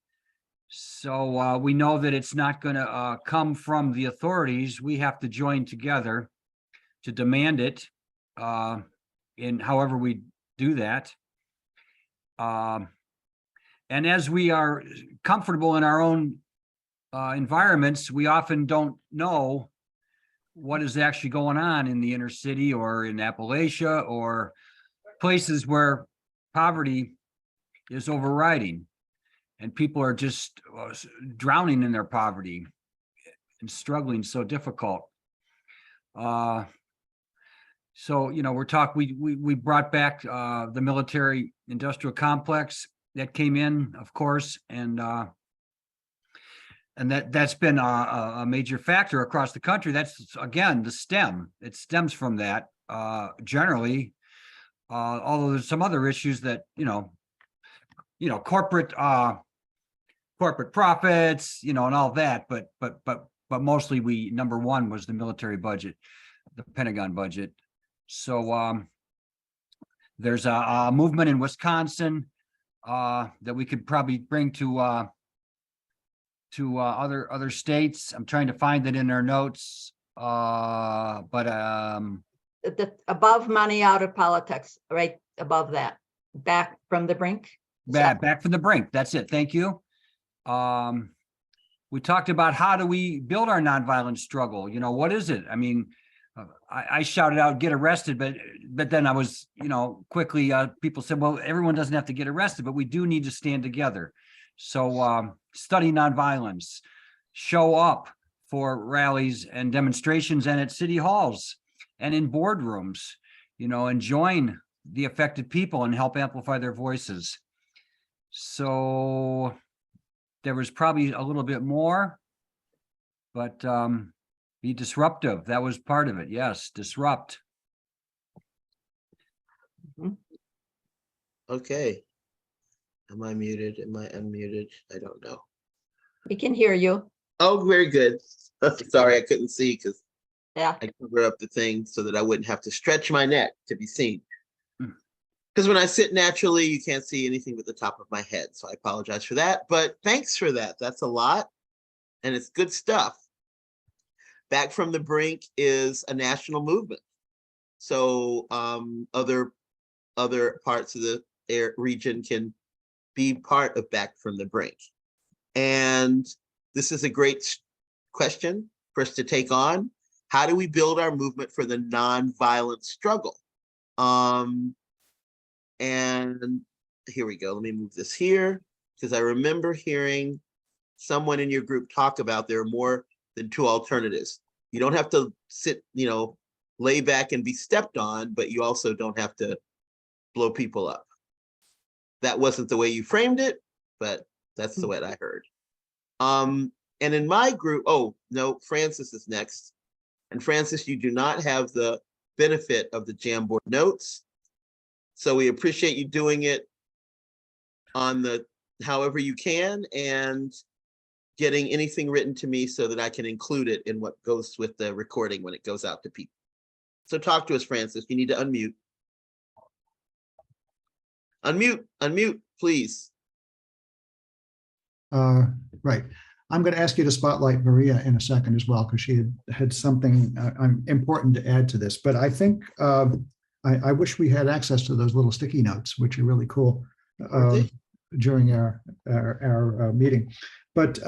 So we know that it's not going to come from the authorities. We have to join together to demand it in however we do that. And as we are comfortable in our own environments, we often don't know what is actually going on in the inner city or in Appalachia or places where poverty is overriding and people are just drowning in their poverty and struggling so difficult. So, we brought back the military industrial complex that came in, of course, and that's been a major factor across the country. That's, again, the STEM. It stems from that generally, although there's some other issues that, corporate profits, and all that, but mostly number one was the military budget, the Pentagon budget. So there's a movement in Wisconsin that we could probably bring to other states. I'm trying to find it in our notes, but The above money out of politics, right above that, back from the brink. back from the brink. That's it. Thank you. We talked about how do we build our nonviolent struggle? What is it? I mean, I shouted out, get arrested, but then I was, quickly, people said, well, everyone doesn't have to get arrested, but we do need to stand together. So study nonviolence, show up for rallies and demonstrations and at city halls and in boardrooms, and join the affected people and help amplify their voices. So there was probably a little bit more, but be disruptive. That was part of it. Yes, disrupt. Okay. Am I muted? Am I unmuted? I don't know. We can hear you. Oh, very good. Sorry, I couldn't see because Yeah. I covered up the thing so that I wouldn't have to stretch my neck to be seen. Because when I sit naturally, you can't see anything but the top of my head. So I apologize for that. But thanks for that. That's a lot. And it's good stuff. Back from the Brink is a national movement. So other parts of the region can be part of Back from the Brink. And this is a great question for us to take on. How do we build our movement for the nonviolent struggle? And here we go. Let me move this here because I remember hearing someone in your group talk about there are more than two alternatives. You don't have to sit, lay back and be stepped on, but you also don't have to blow people up. That wasn't the way you framed it, but that's the way I heard. And in my group, oh, no, Francis is next. And Francis, you do not have the benefit of the Jamboard notes. So we appreciate you doing it on the however you can and getting anything written to me so that I can include it in what goes with the recording when it goes out to people. So talk to us, Francis. You need to unmute. Unmute, please. Right. I'm going to ask you to spotlight Maria in a second as well, because she had something important to add to this. But I think I wish we had access to those little sticky notes, which are really cool, during our meeting. But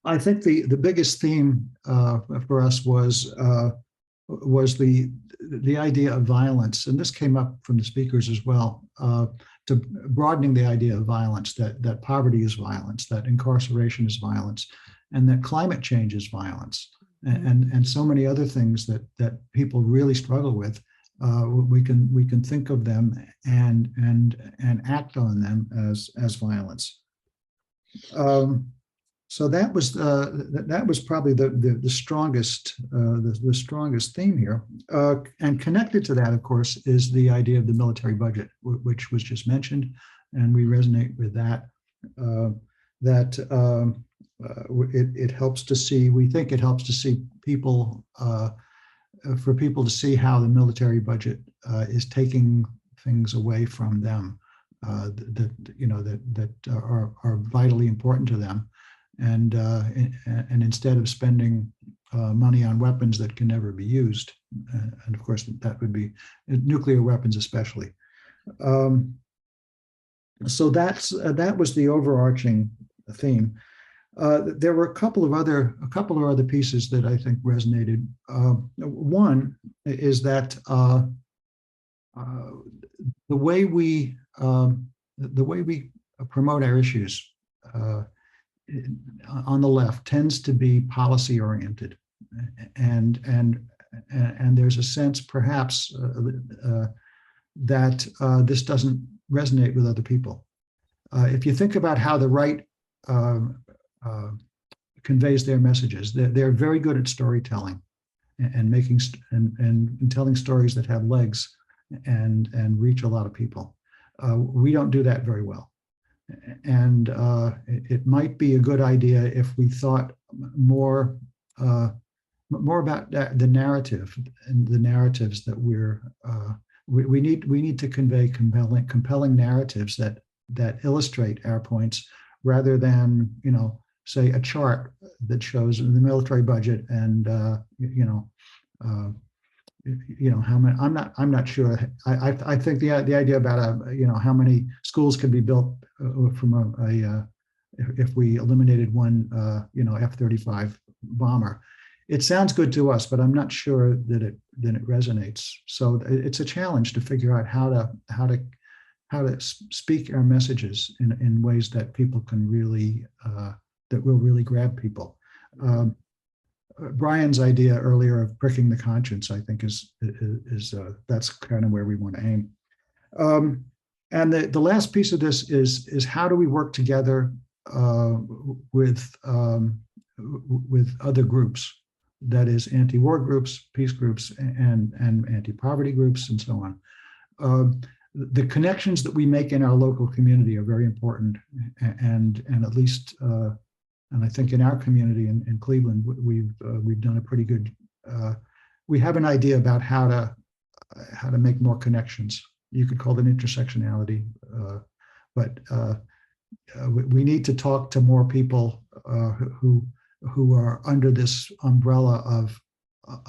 I think the biggest theme for us was the idea of violence, and this came up from the speakers as well, to broadening the idea of violence, that poverty is violence, that incarceration is violence, and that climate change is violence, and so many other things that people really struggle with. We can think of them and act on them as violence. So that was probably the strongest the strongest theme here, and connected to that, of course, is the idea of the military budget, which was just mentioned, and we resonate with that. It helps to see. We think it helps to see people, for people to see how the military budget is taking things away from them that are vitally important to them. And instead of spending money on weapons that can never be used, and of course that would be nuclear weapons especially. So that was the overarching theme. There were a couple of other pieces that I think resonated. One is that the way we promote our issues on the left tends to be policy oriented, and there's a sense perhaps that this doesn't resonate with other people. If you think about how the right conveys their messages, they're very good at storytelling and making and telling stories that have legs and reach a lot of people. We don't do that very well. And it might be a good idea if we thought more about the narrative and the narratives that we need to convey compelling narratives that illustrate our points, rather than say a chart that shows the military budget and how many. I'm not sure. I think the idea about how many schools could be built from if we eliminated one F-35 bomber. It sounds good to us, but I'm not sure that it resonates. So it's a challenge to figure out how to speak our messages in ways that people can really that will really grab people. Brian's idea earlier of pricking the conscience, I think, is that's kind of where we want to aim. And the last piece of this is how do we work together with other groups, that is anti-war groups, peace groups, and anti-poverty groups, and so on. The connections that we make in our local community are very important, and at least. And I think in our community in Cleveland, we've done a pretty good. We have an idea about how to make more connections. You could call it intersectionality, but we need to talk to more people who are under this umbrella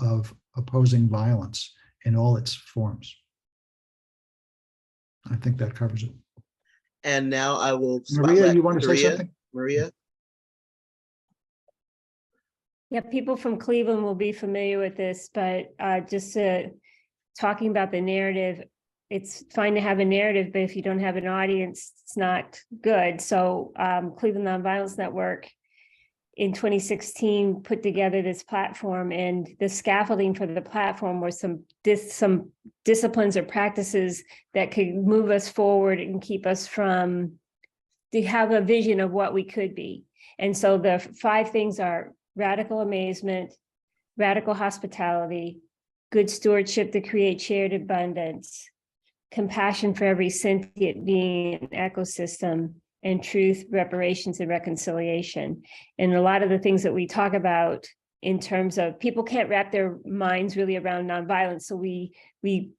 of opposing violence in all its forms. I think that covers it. And now I will. Maria, you want to say something? Maria. Yeah, people from Cleveland will be familiar with this, but just talking about the narrative, it's fine to have a narrative, but if you don't have an audience, it's not good. So Cleveland Nonviolence Network in 2016 put together this platform, and the scaffolding for the platform was some disciplines or practices that could move us forward and keep us from to have a vision of what we could be. And so the 5 things are radical amazement, radical hospitality, good stewardship to create shared abundance, compassion for every sentient being and ecosystem, and truth, reparations, and reconciliation. And a lot of the things that we talk about in terms of people can't wrap their minds really around nonviolence. So we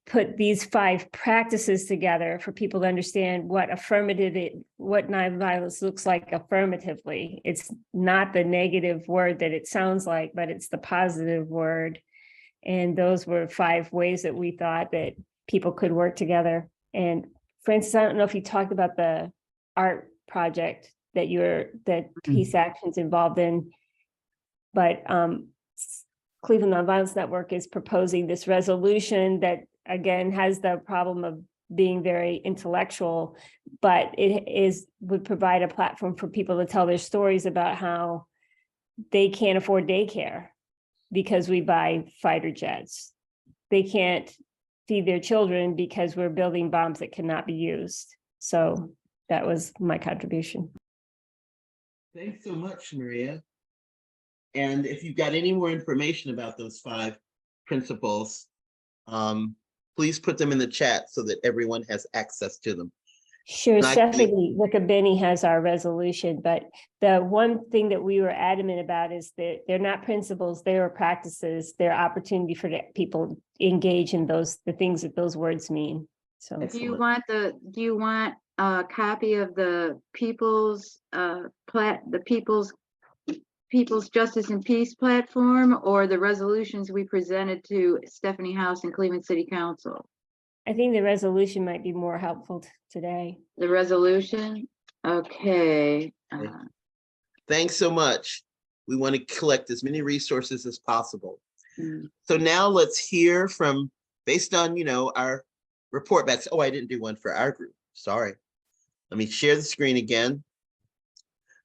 put these 5 practices together for people to understand what what nonviolence looks like affirmatively. It's not the negative word that it sounds like, but it's the positive word. And those were 5 ways that we thought that people could work together. And Francis, I don't know if you talked about the art project that Peace Action's involved in, but Cleveland Nonviolence Network is proposing this resolution that, again, has the problem of being very intellectual, but would provide a platform for people to tell their stories about how they can't afford daycare because we buy fighter jets. They can't feed their children because we're building bombs that cannot be used. So that was my contribution. Thanks so much, Maria. And if you've got any more information about those 5 principles, please put them in the chat so that everyone has access to them. Sure, And I think- Stephanie Riccobeni has our resolution, but the one thing that we were adamant about is that they're not principles, they are practices, they're opportunity for people to engage in the things that those words mean. So Excellent. Do you want a copy of the People's People's Justice and Peace platform, or the resolutions we presented to Stephanie House and Cleveland City Council? I think the resolution might be more helpful today. The resolution? Okay. Thanks so much. We want to collect as many resources as possible. Mm. So now let's hear from, based on, our report backs. Oh, I didn't do one for our group. Sorry. Let me share the screen again.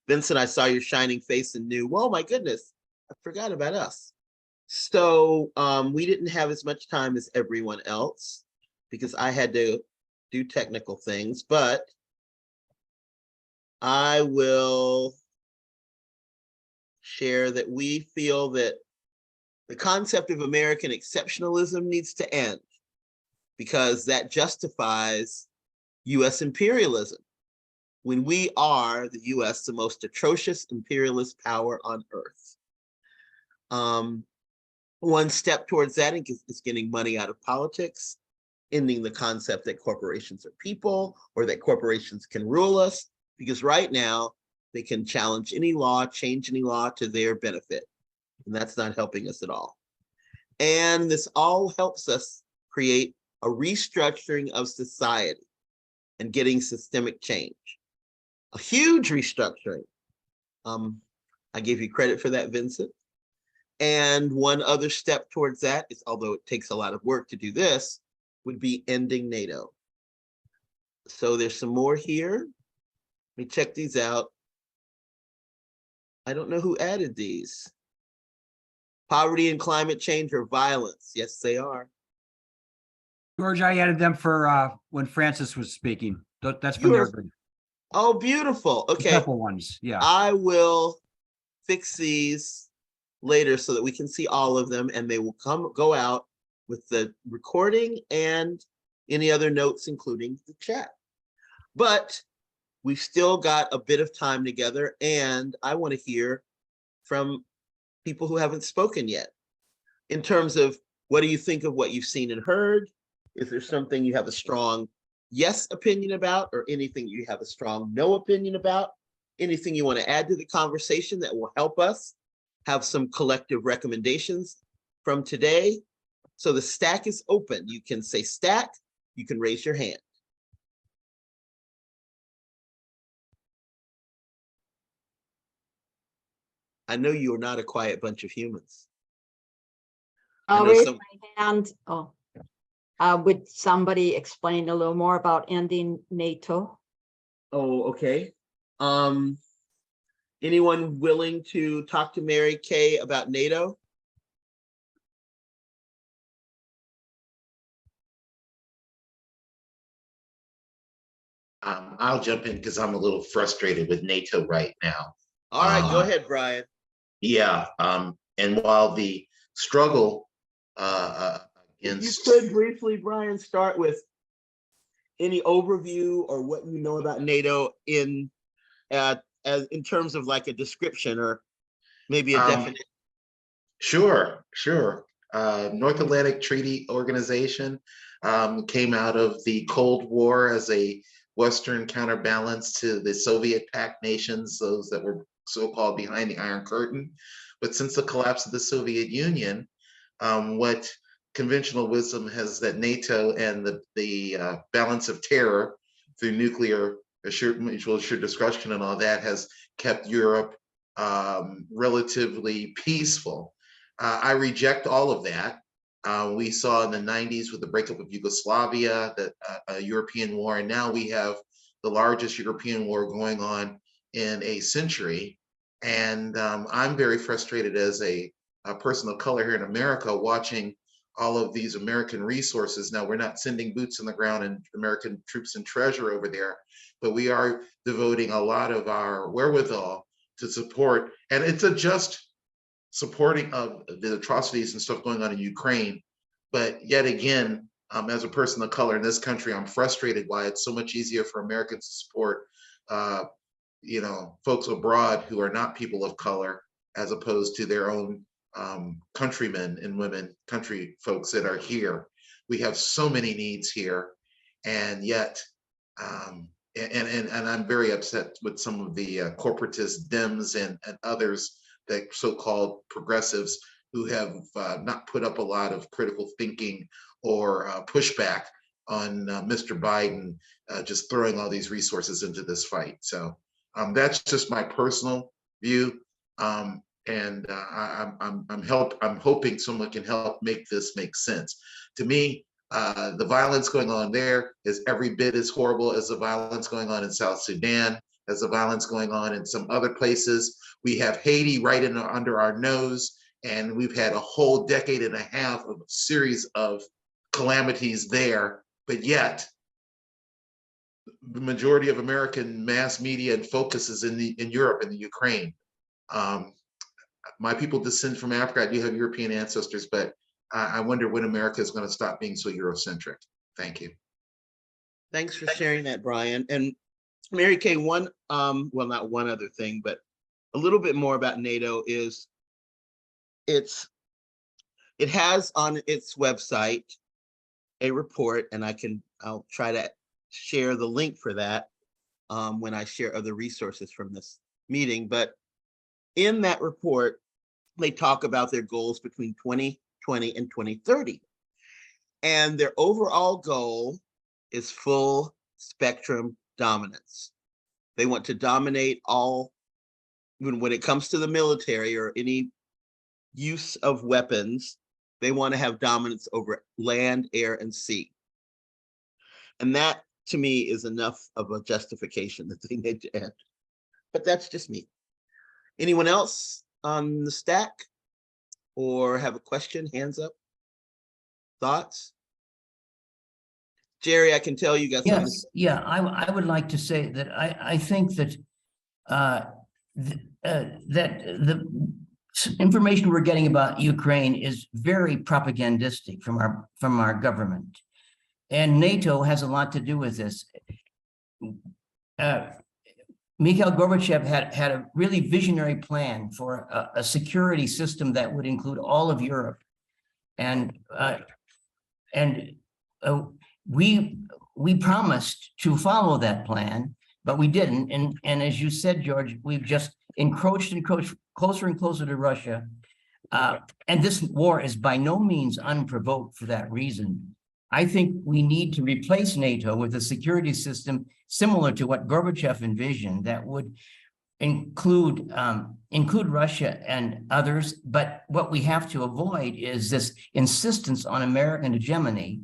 Vincent, I saw your shining face and knew, oh my goodness, I forgot about us. So we didn't have as much time as everyone else because I had to do technical things, but I will share that we feel that the concept of American exceptionalism needs to end because that justifies US imperialism. When we are, the US, the most atrocious imperialist power on earth. One step towards that is getting money out of politics, ending the concept that corporations are people or that corporations can rule us, because right now they can challenge any law, change any law to their benefit. And that's not helping us at all. And this all helps us create a restructuring of society and getting systemic change. A huge restructuring. I gave you credit for that, Vincent. And one other step towards that is, although it takes a lot of work to do this, would be ending NATO. So there's some more here. Let me check these out. I don't know who added these. Poverty and climate change or violence. Yes, they are. George, I added them for when Francis was speaking. That's from their group. Oh, beautiful. Okay. Couple ones, yeah. I will fix these later so that we can see all of them, and they will go out with the recording and any other notes, including the chat. But we've still got a bit of time together, and I want to hear from people who haven't spoken yet. In terms of, what do you think of what you've seen and heard? Is there something you have a strong yes opinion about, or anything you have a strong no opinion about? Anything you want to add to the conversation that will help us have some collective recommendations from today? So the stack is open. You can say stack, you can raise your hand. I know you are not a quiet bunch of humans. I'll know raise some- my hand. Oh. Would somebody explain a little more about ending NATO? Oh, okay. Anyone willing to talk to Mary Kay about NATO? I'll jump in because I'm a little frustrated with NATO right now. All right, go ahead, Brian. Yeah, and while the struggle You against could briefly, Brian, start with any overview or what you know about NATO in terms of like a description or maybe a definition. Sure, sure. North Atlantic Treaty Organization came out of the Cold War as a Western counterbalance to the Soviet pact nations, those that were so-called behind the Iron Curtain. But since the collapse of the Soviet Union, what conventional wisdom has that NATO and the balance of terror through nuclear mutual assured destruction and all that has kept Europe relatively peaceful. I reject all of that. We saw in the 90s with the breakup of Yugoslavia, that a European war, and now we have the largest European war going on in a century. And I'm very frustrated as a person of color here in America, watching all of these American resources. Now, we're not sending boots on the ground and American troops and treasure over there, but we are devoting a lot of our wherewithal to support, and it's a just supporting of the atrocities and stuff going on in Ukraine. But yet again, as a person of color in this country, I'm frustrated why it's so much easier for Americans to support, folks abroad who are not people of color, as opposed to their own countrymen and women, country folks that are here. We have so many needs here, and yet, and I'm very upset with some of the corporatist Dems and others, that so-called progressives, who have not put up a lot of critical thinking or pushback on Mr. Biden just throwing all these resources into this fight. So that's just my personal view. And I'm hoping someone can help make this make sense. To me, the violence going on there is every bit as horrible as the violence going on in South Sudan, as the violence going on in some other places. We have Haiti right under our nose, and we've had a whole decade and a half of a series of calamities there, but yet the majority of American mass media and focus is in Europe and the Ukraine. My people descend from Africa. I do have European ancestors, but I wonder when America is going to stop being so Eurocentric. Thank you. Thanks for sharing that, Brian. And Mary Kay, well, not one other thing, but a little bit more about NATO is it has on its website a report, and I'll try to share the link for that when I share other resources from this meeting. But in that report, they talk about their goals between 2020 and 2030. And their overall goal is full spectrum dominance. They want to dominate all, when it comes to the military or any use of weapons, they want to have dominance over land, air, and sea. And that, to me, is enough of a justification that they need to end. But that's just me. Anyone else on the stack or have a question? Hands up. Thoughts? Jerry, I can tell you got something. Yes, yeah, I would like to say that I think that that the information we're getting about Ukraine is very propagandistic from our government, and NATO has a lot to do with this. Mikhail Gorbachev had a really visionary plan for a security system that would include all of Europe, and we promised to follow that plan, but we didn't. And as you said, George, we've just encroached closer and closer to Russia. And this war is by no means unprovoked for that reason. I think we need to replace NATO with a security system similar to what Gorbachev envisioned, that would include Russia and others. But what we have to avoid is this insistence on American hegemony.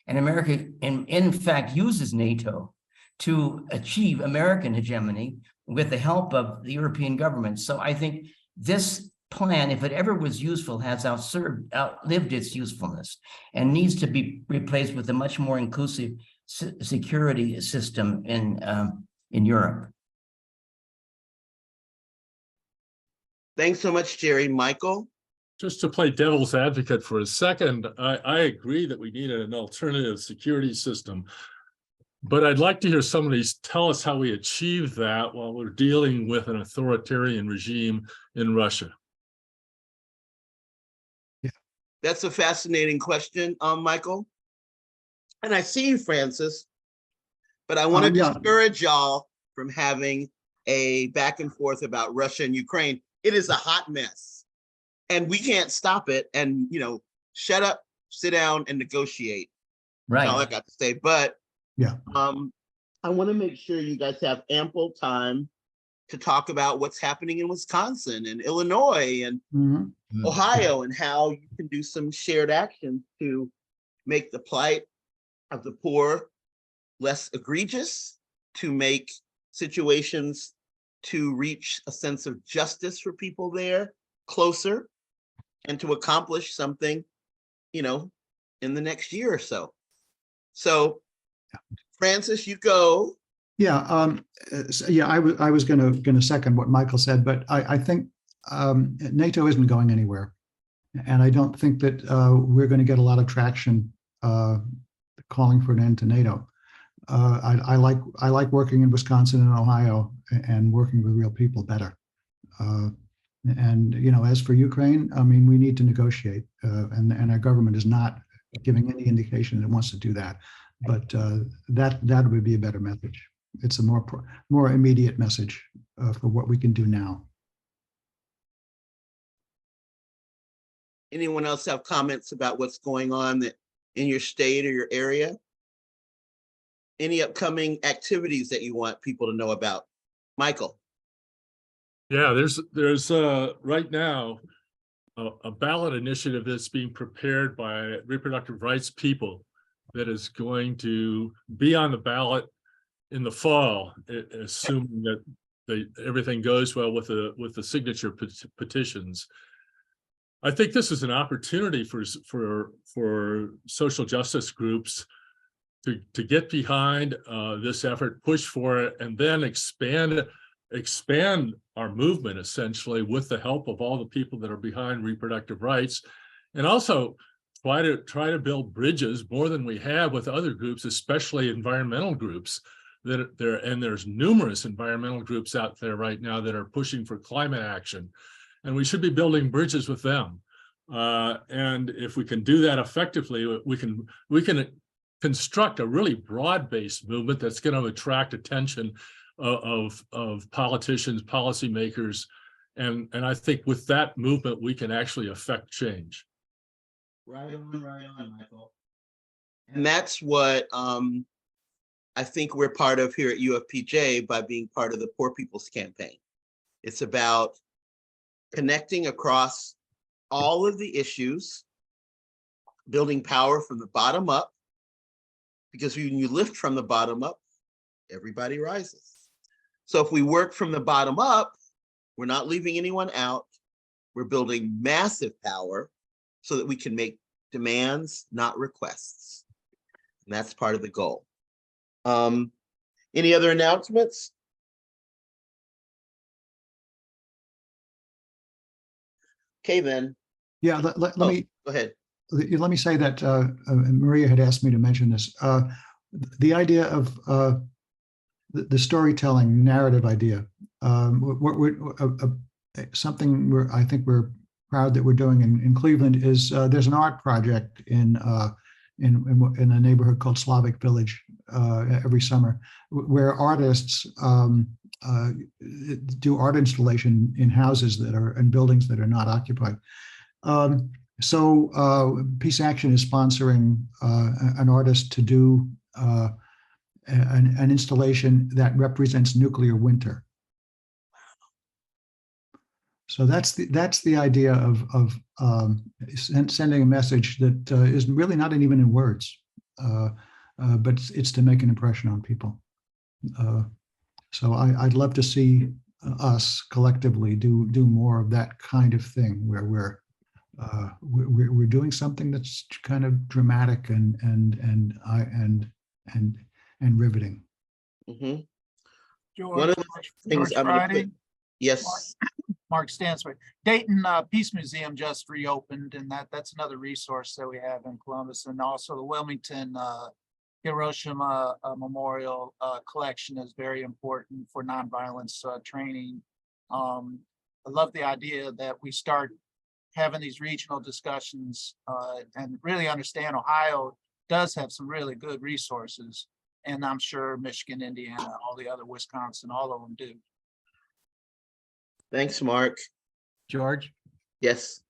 And America, in fact, uses NATO to achieve American hegemony with the help of the European governments. So I think this plan, if it ever was useful, has outlived its usefulness and needs to be replaced with a much more inclusive security system in Europe. Thanks so much, Jerry. Michael? Just to play devil's advocate for a second, I agree that we need an alternative security system, but I'd like to hear somebody tell us how we achieve that while we're dealing with an authoritarian regime in Russia. That's a fascinating question, Michael. And I see you, Francis, but I want to Yeah. discourage y'all from having a back and forth about Russia and Ukraine. It is a hot mess, and we can't stop it. And, you know, shut up, sit down, and negotiate. That's all I Right. got to say. But Yeah. I want to make sure you guys have ample time to talk about what's happening in Wisconsin and Illinois and Mhm. Ohio, and how you can do some shared action to make the plight of the poor less egregious, to make situations to reach a sense of justice for people there closer, and to accomplish something, you know, in the next year or so. So, Francis, you go. Yeah, yeah, I was gonna second what Michael said, but I think NATO isn't going anywhere. And I don't think that we're going to get a lot of traction calling for an end to NATO. I like working in Wisconsin and Ohio and working with real people better. And, you know, as for Ukraine, I mean, we need to negotiate, and our government is not giving any indication it wants to do that. But that would be a better message. It's a more immediate message for what we can do now. Anyone else have comments about what's going on in your state or your area? Any upcoming activities that you want people to know about? Michael? Yeah, there's right now a ballot initiative that's being prepared by reproductive rights people that is going to be on the ballot in the fall, assuming that everything goes well with the signature petitions. I think this is an opportunity for social justice groups to get behind this effort, push for it, and then expand our movement essentially with the help of all the people that are behind reproductive rights, and also try to build bridges more than we have with other groups, especially environmental groups and there's numerous environmental groups out there right now that are pushing for climate action, and we should be building bridges with them. And if we can do that effectively, we can construct a really broad-based movement that's going to attract attention of politicians, policymakers, and I think with that movement we can actually affect change. Right on, Michael. And that's what I think we're part of here at UFPJ by being part of the Poor People's Campaign. It's about connecting across all of the issues, building power from the bottom up, because when you lift from the bottom up, everybody rises. So if we work from the bottom up, we're not leaving anyone out. We're building massive power so that we can make demands, not requests. And that's part of the goal. Any other announcements? Okay, then. Yeah, let me go ahead. Let me say that Maria had asked me to mention this. The idea of the storytelling narrative idea, something I think we're proud that we're doing in Cleveland is there's an art project in a neighborhood called Slavic Village every summer, where artists do art installation in houses that are in buildings that are not occupied. So Peace Action is sponsoring an artist to do an installation that represents nuclear winter. So that's the idea of sending a message that is really not even in words, but it's to make an impression on people. So I'd love to see us collectively do more of that kind of thing, where we're doing something that's kind of dramatic and riveting. Mm-hmm. George, One of the things George I'm going to Friday. put, yes. Mark Stansbury. Dayton Peace Museum just reopened, and that's another resource that we have in Columbus, and also the Wilmington Hiroshima Memorial collection is very important for nonviolence training. I love the idea that we start having these regional discussions and really understand Ohio does have some really good resources. And I'm sure Michigan, Indiana, all the other Wisconsin, all of them do. Thanks, Mark. George. Yes.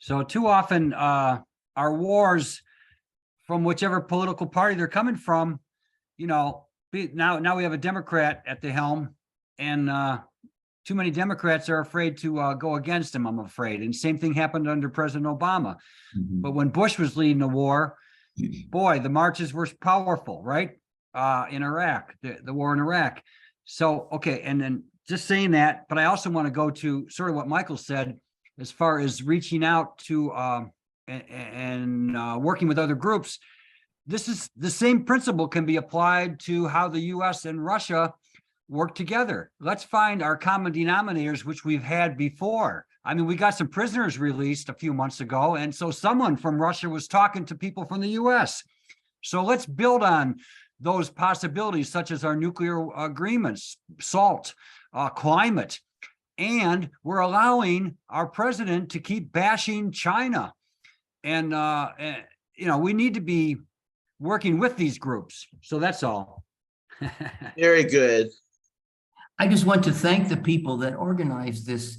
So too often, our wars from whichever political party they're coming from, you know, now we have a Democrat at the helm, and too many Democrats are afraid to go against him, I'm afraid. And same thing happened under President Obama. But when Bush was leading the war, boy, the marches were powerful, right? In Iraq, the war in Iraq. So, okay, and then just saying that, but I also want to go to sort of what Michael said, as far as reaching out to and working with other groups. This is the same principle can be applied to how the US and Russia work together. Let's find our common denominators, which we've had before. I mean, we got some prisoners released a few months ago, and so someone from Russia was talking to people from the US. So let's build on those possibilities, such as our nuclear agreements, SALT, climate, and we're allowing our president to keep bashing China. And you know, we need to be working with these groups. So that's all. Very good. I just want to thank the people that organized this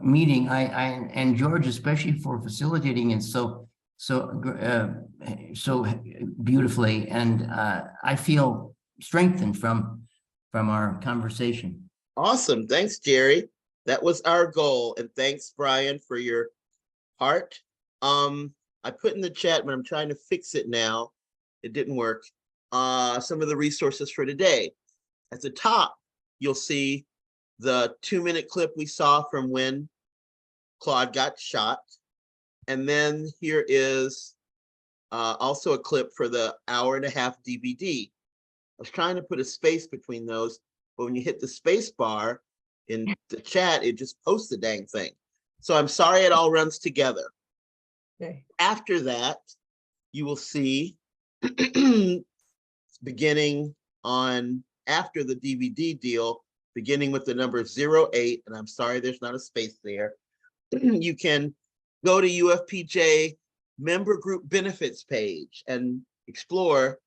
meeting. And George, especially for facilitating it so beautifully. And I feel strengthened from our conversation. Awesome. Thanks, Jerry. That was our goal. And thanks, Brian, for your heart. I put in the chat, but I'm trying to fix it now. It didn't work. Some of the resources for today. At the top, you'll see the 2-minute clip we saw from when Claude got shot. And then here is also a clip for the 1.5-hour DVD. I was trying to put a space between those, but when you hit the space bar in the chat, it just posts the dang thing. So I'm sorry it all runs together. Okay. After that, you will see beginning on after the DVD deal, beginning with the number 08, and I'm sorry there's not a space there. You can go to UFPJ member group benefits page and explore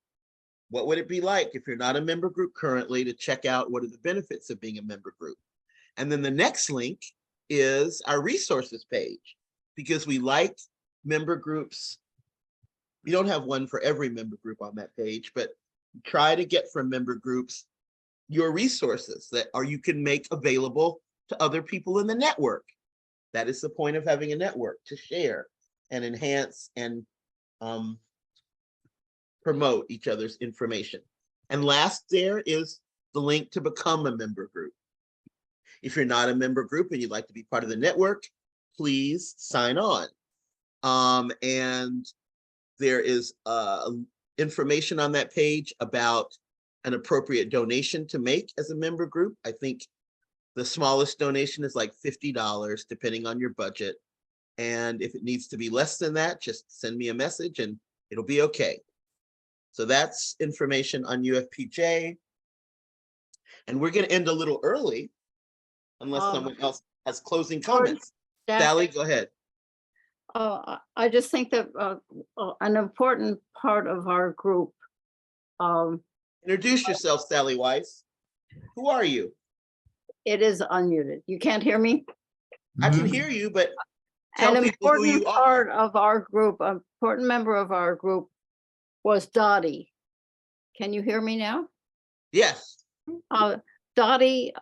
what would it be like if you're not a member group currently to check out what are the benefits of being a member group. And then the next link is our resources page, because we like member groups. We don't have one for every member group on that page, but try to get from member groups your resources that you can make available to other people in the network. That is the point of having a network, to share and enhance and promote each other's information. And last, there is the link to become a member group. If you're not a member group and you'd like to be part of the network, please sign on. And there is information on that page about an appropriate donation to make as a member group. I think the smallest donation is like $50, depending on your budget. And if it needs to be less than that, just send me a message and it'll be okay. So that's information on UFPJ. And we're going to end a little early, unless someone else has closing comments. Sally, go ahead. I just think that an important part of our group. Introduce yourself, Sally Weiss. Who are you? It is unmuted. You can't hear me? I can hear you, but tell An people who you important are. part of our group, an important member of our group was Dottie. Can you hear me now? Yes. Dottie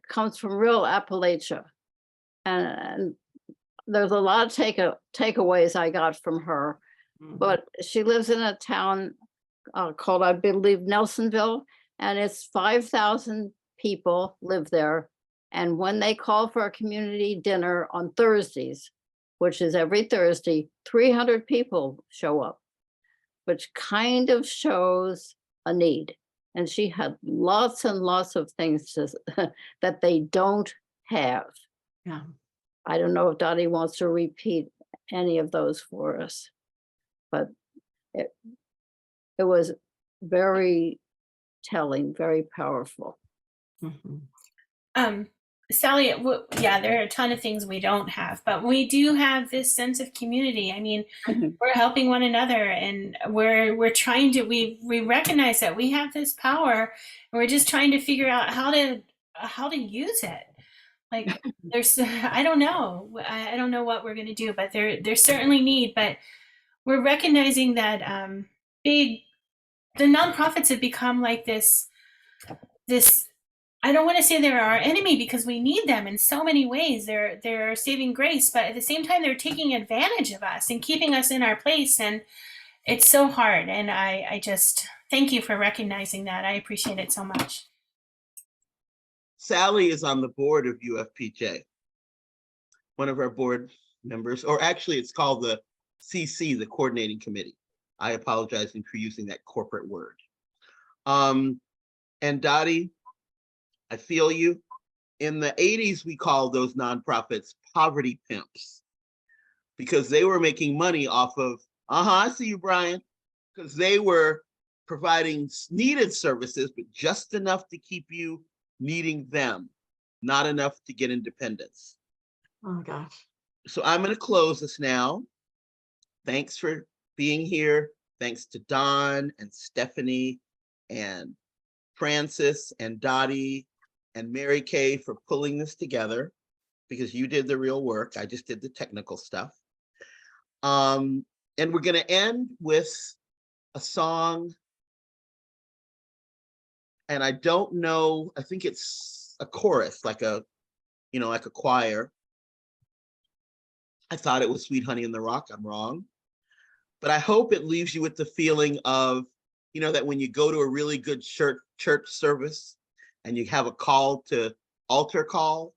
comes from real Appalachia. And there's a lot of takeaways I got from her. But she lives in a town called, I believe, Nelsonville, and it's 5,000 people live there. And when they call for a community dinner on Thursdays, which is every Thursday, 300 people show up, which kind of shows a need. And she had lots and lots of things that they don't have. Yeah. I don't know if Dottie wants to repeat any of those for us, but it was very telling, very powerful. Sally, yeah, there are a ton of things we don't have, but we do have this sense of community. I mean, we're helping one another, and we're trying to we recognize that we have this power, and we're just trying to figure out how to use it. Like there's I don't know what we're going to do, but there's certainly need, but we're recognizing that the nonprofits have become like this I don't want to say they're our enemy, because we need them in so many ways. They're saving grace, but at the same time, they're taking advantage of us and keeping us in our place. And it's so hard. And I just thank you for recognizing that. I appreciate it so much. Sally is on the board of UFPJ, one of our board members, or actually it's called the CC, the Coordinating Committee. I apologize for using that corporate word. And Dottie, I feel you. In the 80s, we called those nonprofits poverty pimps because they were making money off of, I see you, Brian, because they were providing needed services, but just enough to keep you needing them, not enough to get independence. Oh gosh. So I'm going to close this now. Thanks for being here. Thanks to Don and Stephanie and Francis and Dottie and Mary Kay for pulling this together, because you did the real work. I just did the technical stuff. And we're going to end with a song. And I don't know, I think it's a chorus, like a choir. I thought it was Sweet Honey in the Rock. I'm wrong. But I hope it leaves you with the feeling of, that when you go to a really good church service and you have a call to altar call,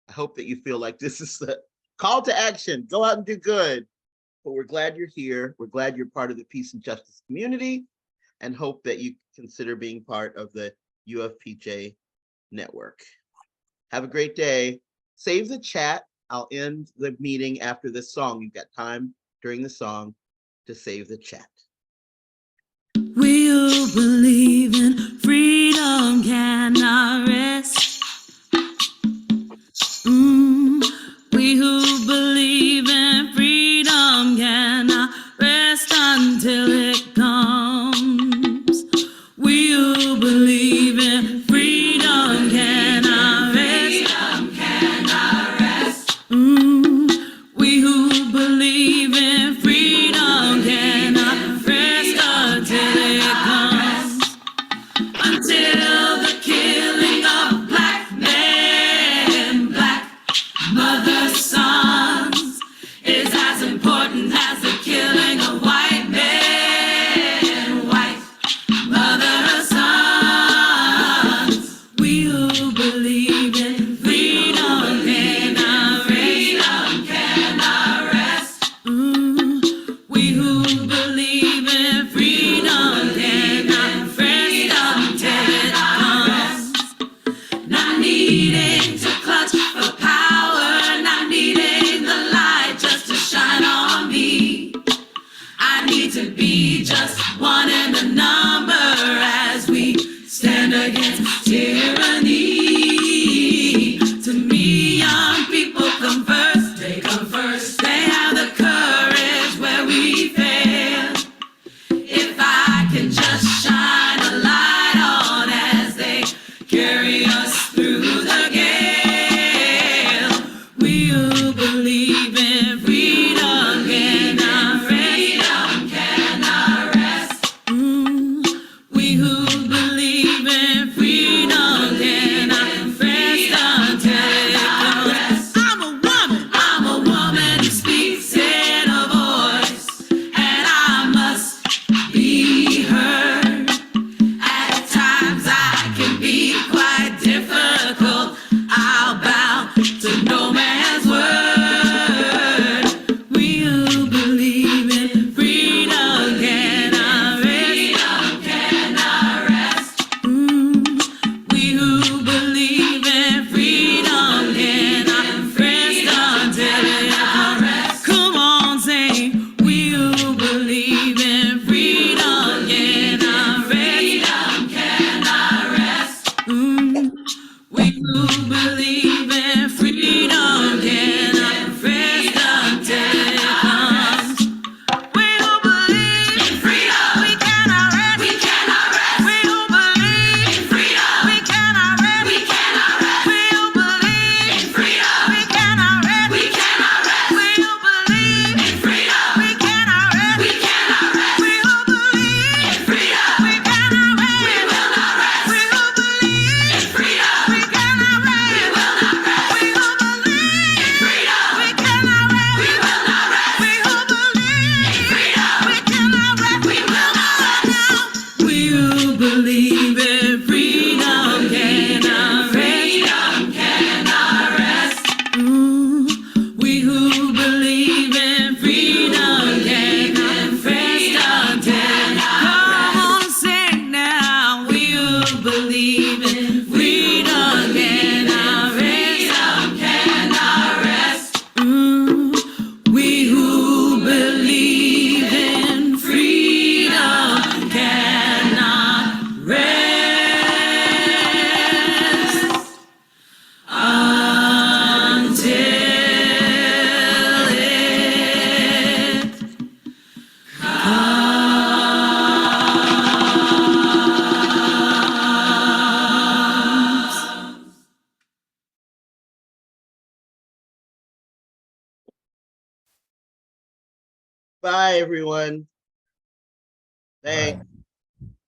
I hope that you feel like this is the call to action. Go out and do good. But we're glad you're here. We're glad you're part of the peace and justice community, and hope that you consider being part of the UFPJ network. Have a great day. Save the chat. I'll end the meeting after this song. You've got time during the song to save the chat. We who believe in freedom cannot rest. We who believe in freedom cannot rest until it comes. We who believe in freedom cannot rest. We who believe in freedom cannot rest until it comes. Until the killing of black men, black mothers, sons is as important as the killing of white men, white mothers, sons. We who believe in freedom cannot rest. We who believe in freedom cannot rest until it comes. Not needing to clutch for power, not needing the light just to shine on me. I need to be just one in the number as we stand against tyranny. To me, young people come first. They come first. They have the courage where we fail. If I can just shine a light on as they carry us through the gale. We who believe in freedom cannot rest. We who believe in freedom cannot rest until it comes. I'm a woman who speaks in a voice, and I must be heard. At times I can be quite difficult. Bye, everyone. Thanks.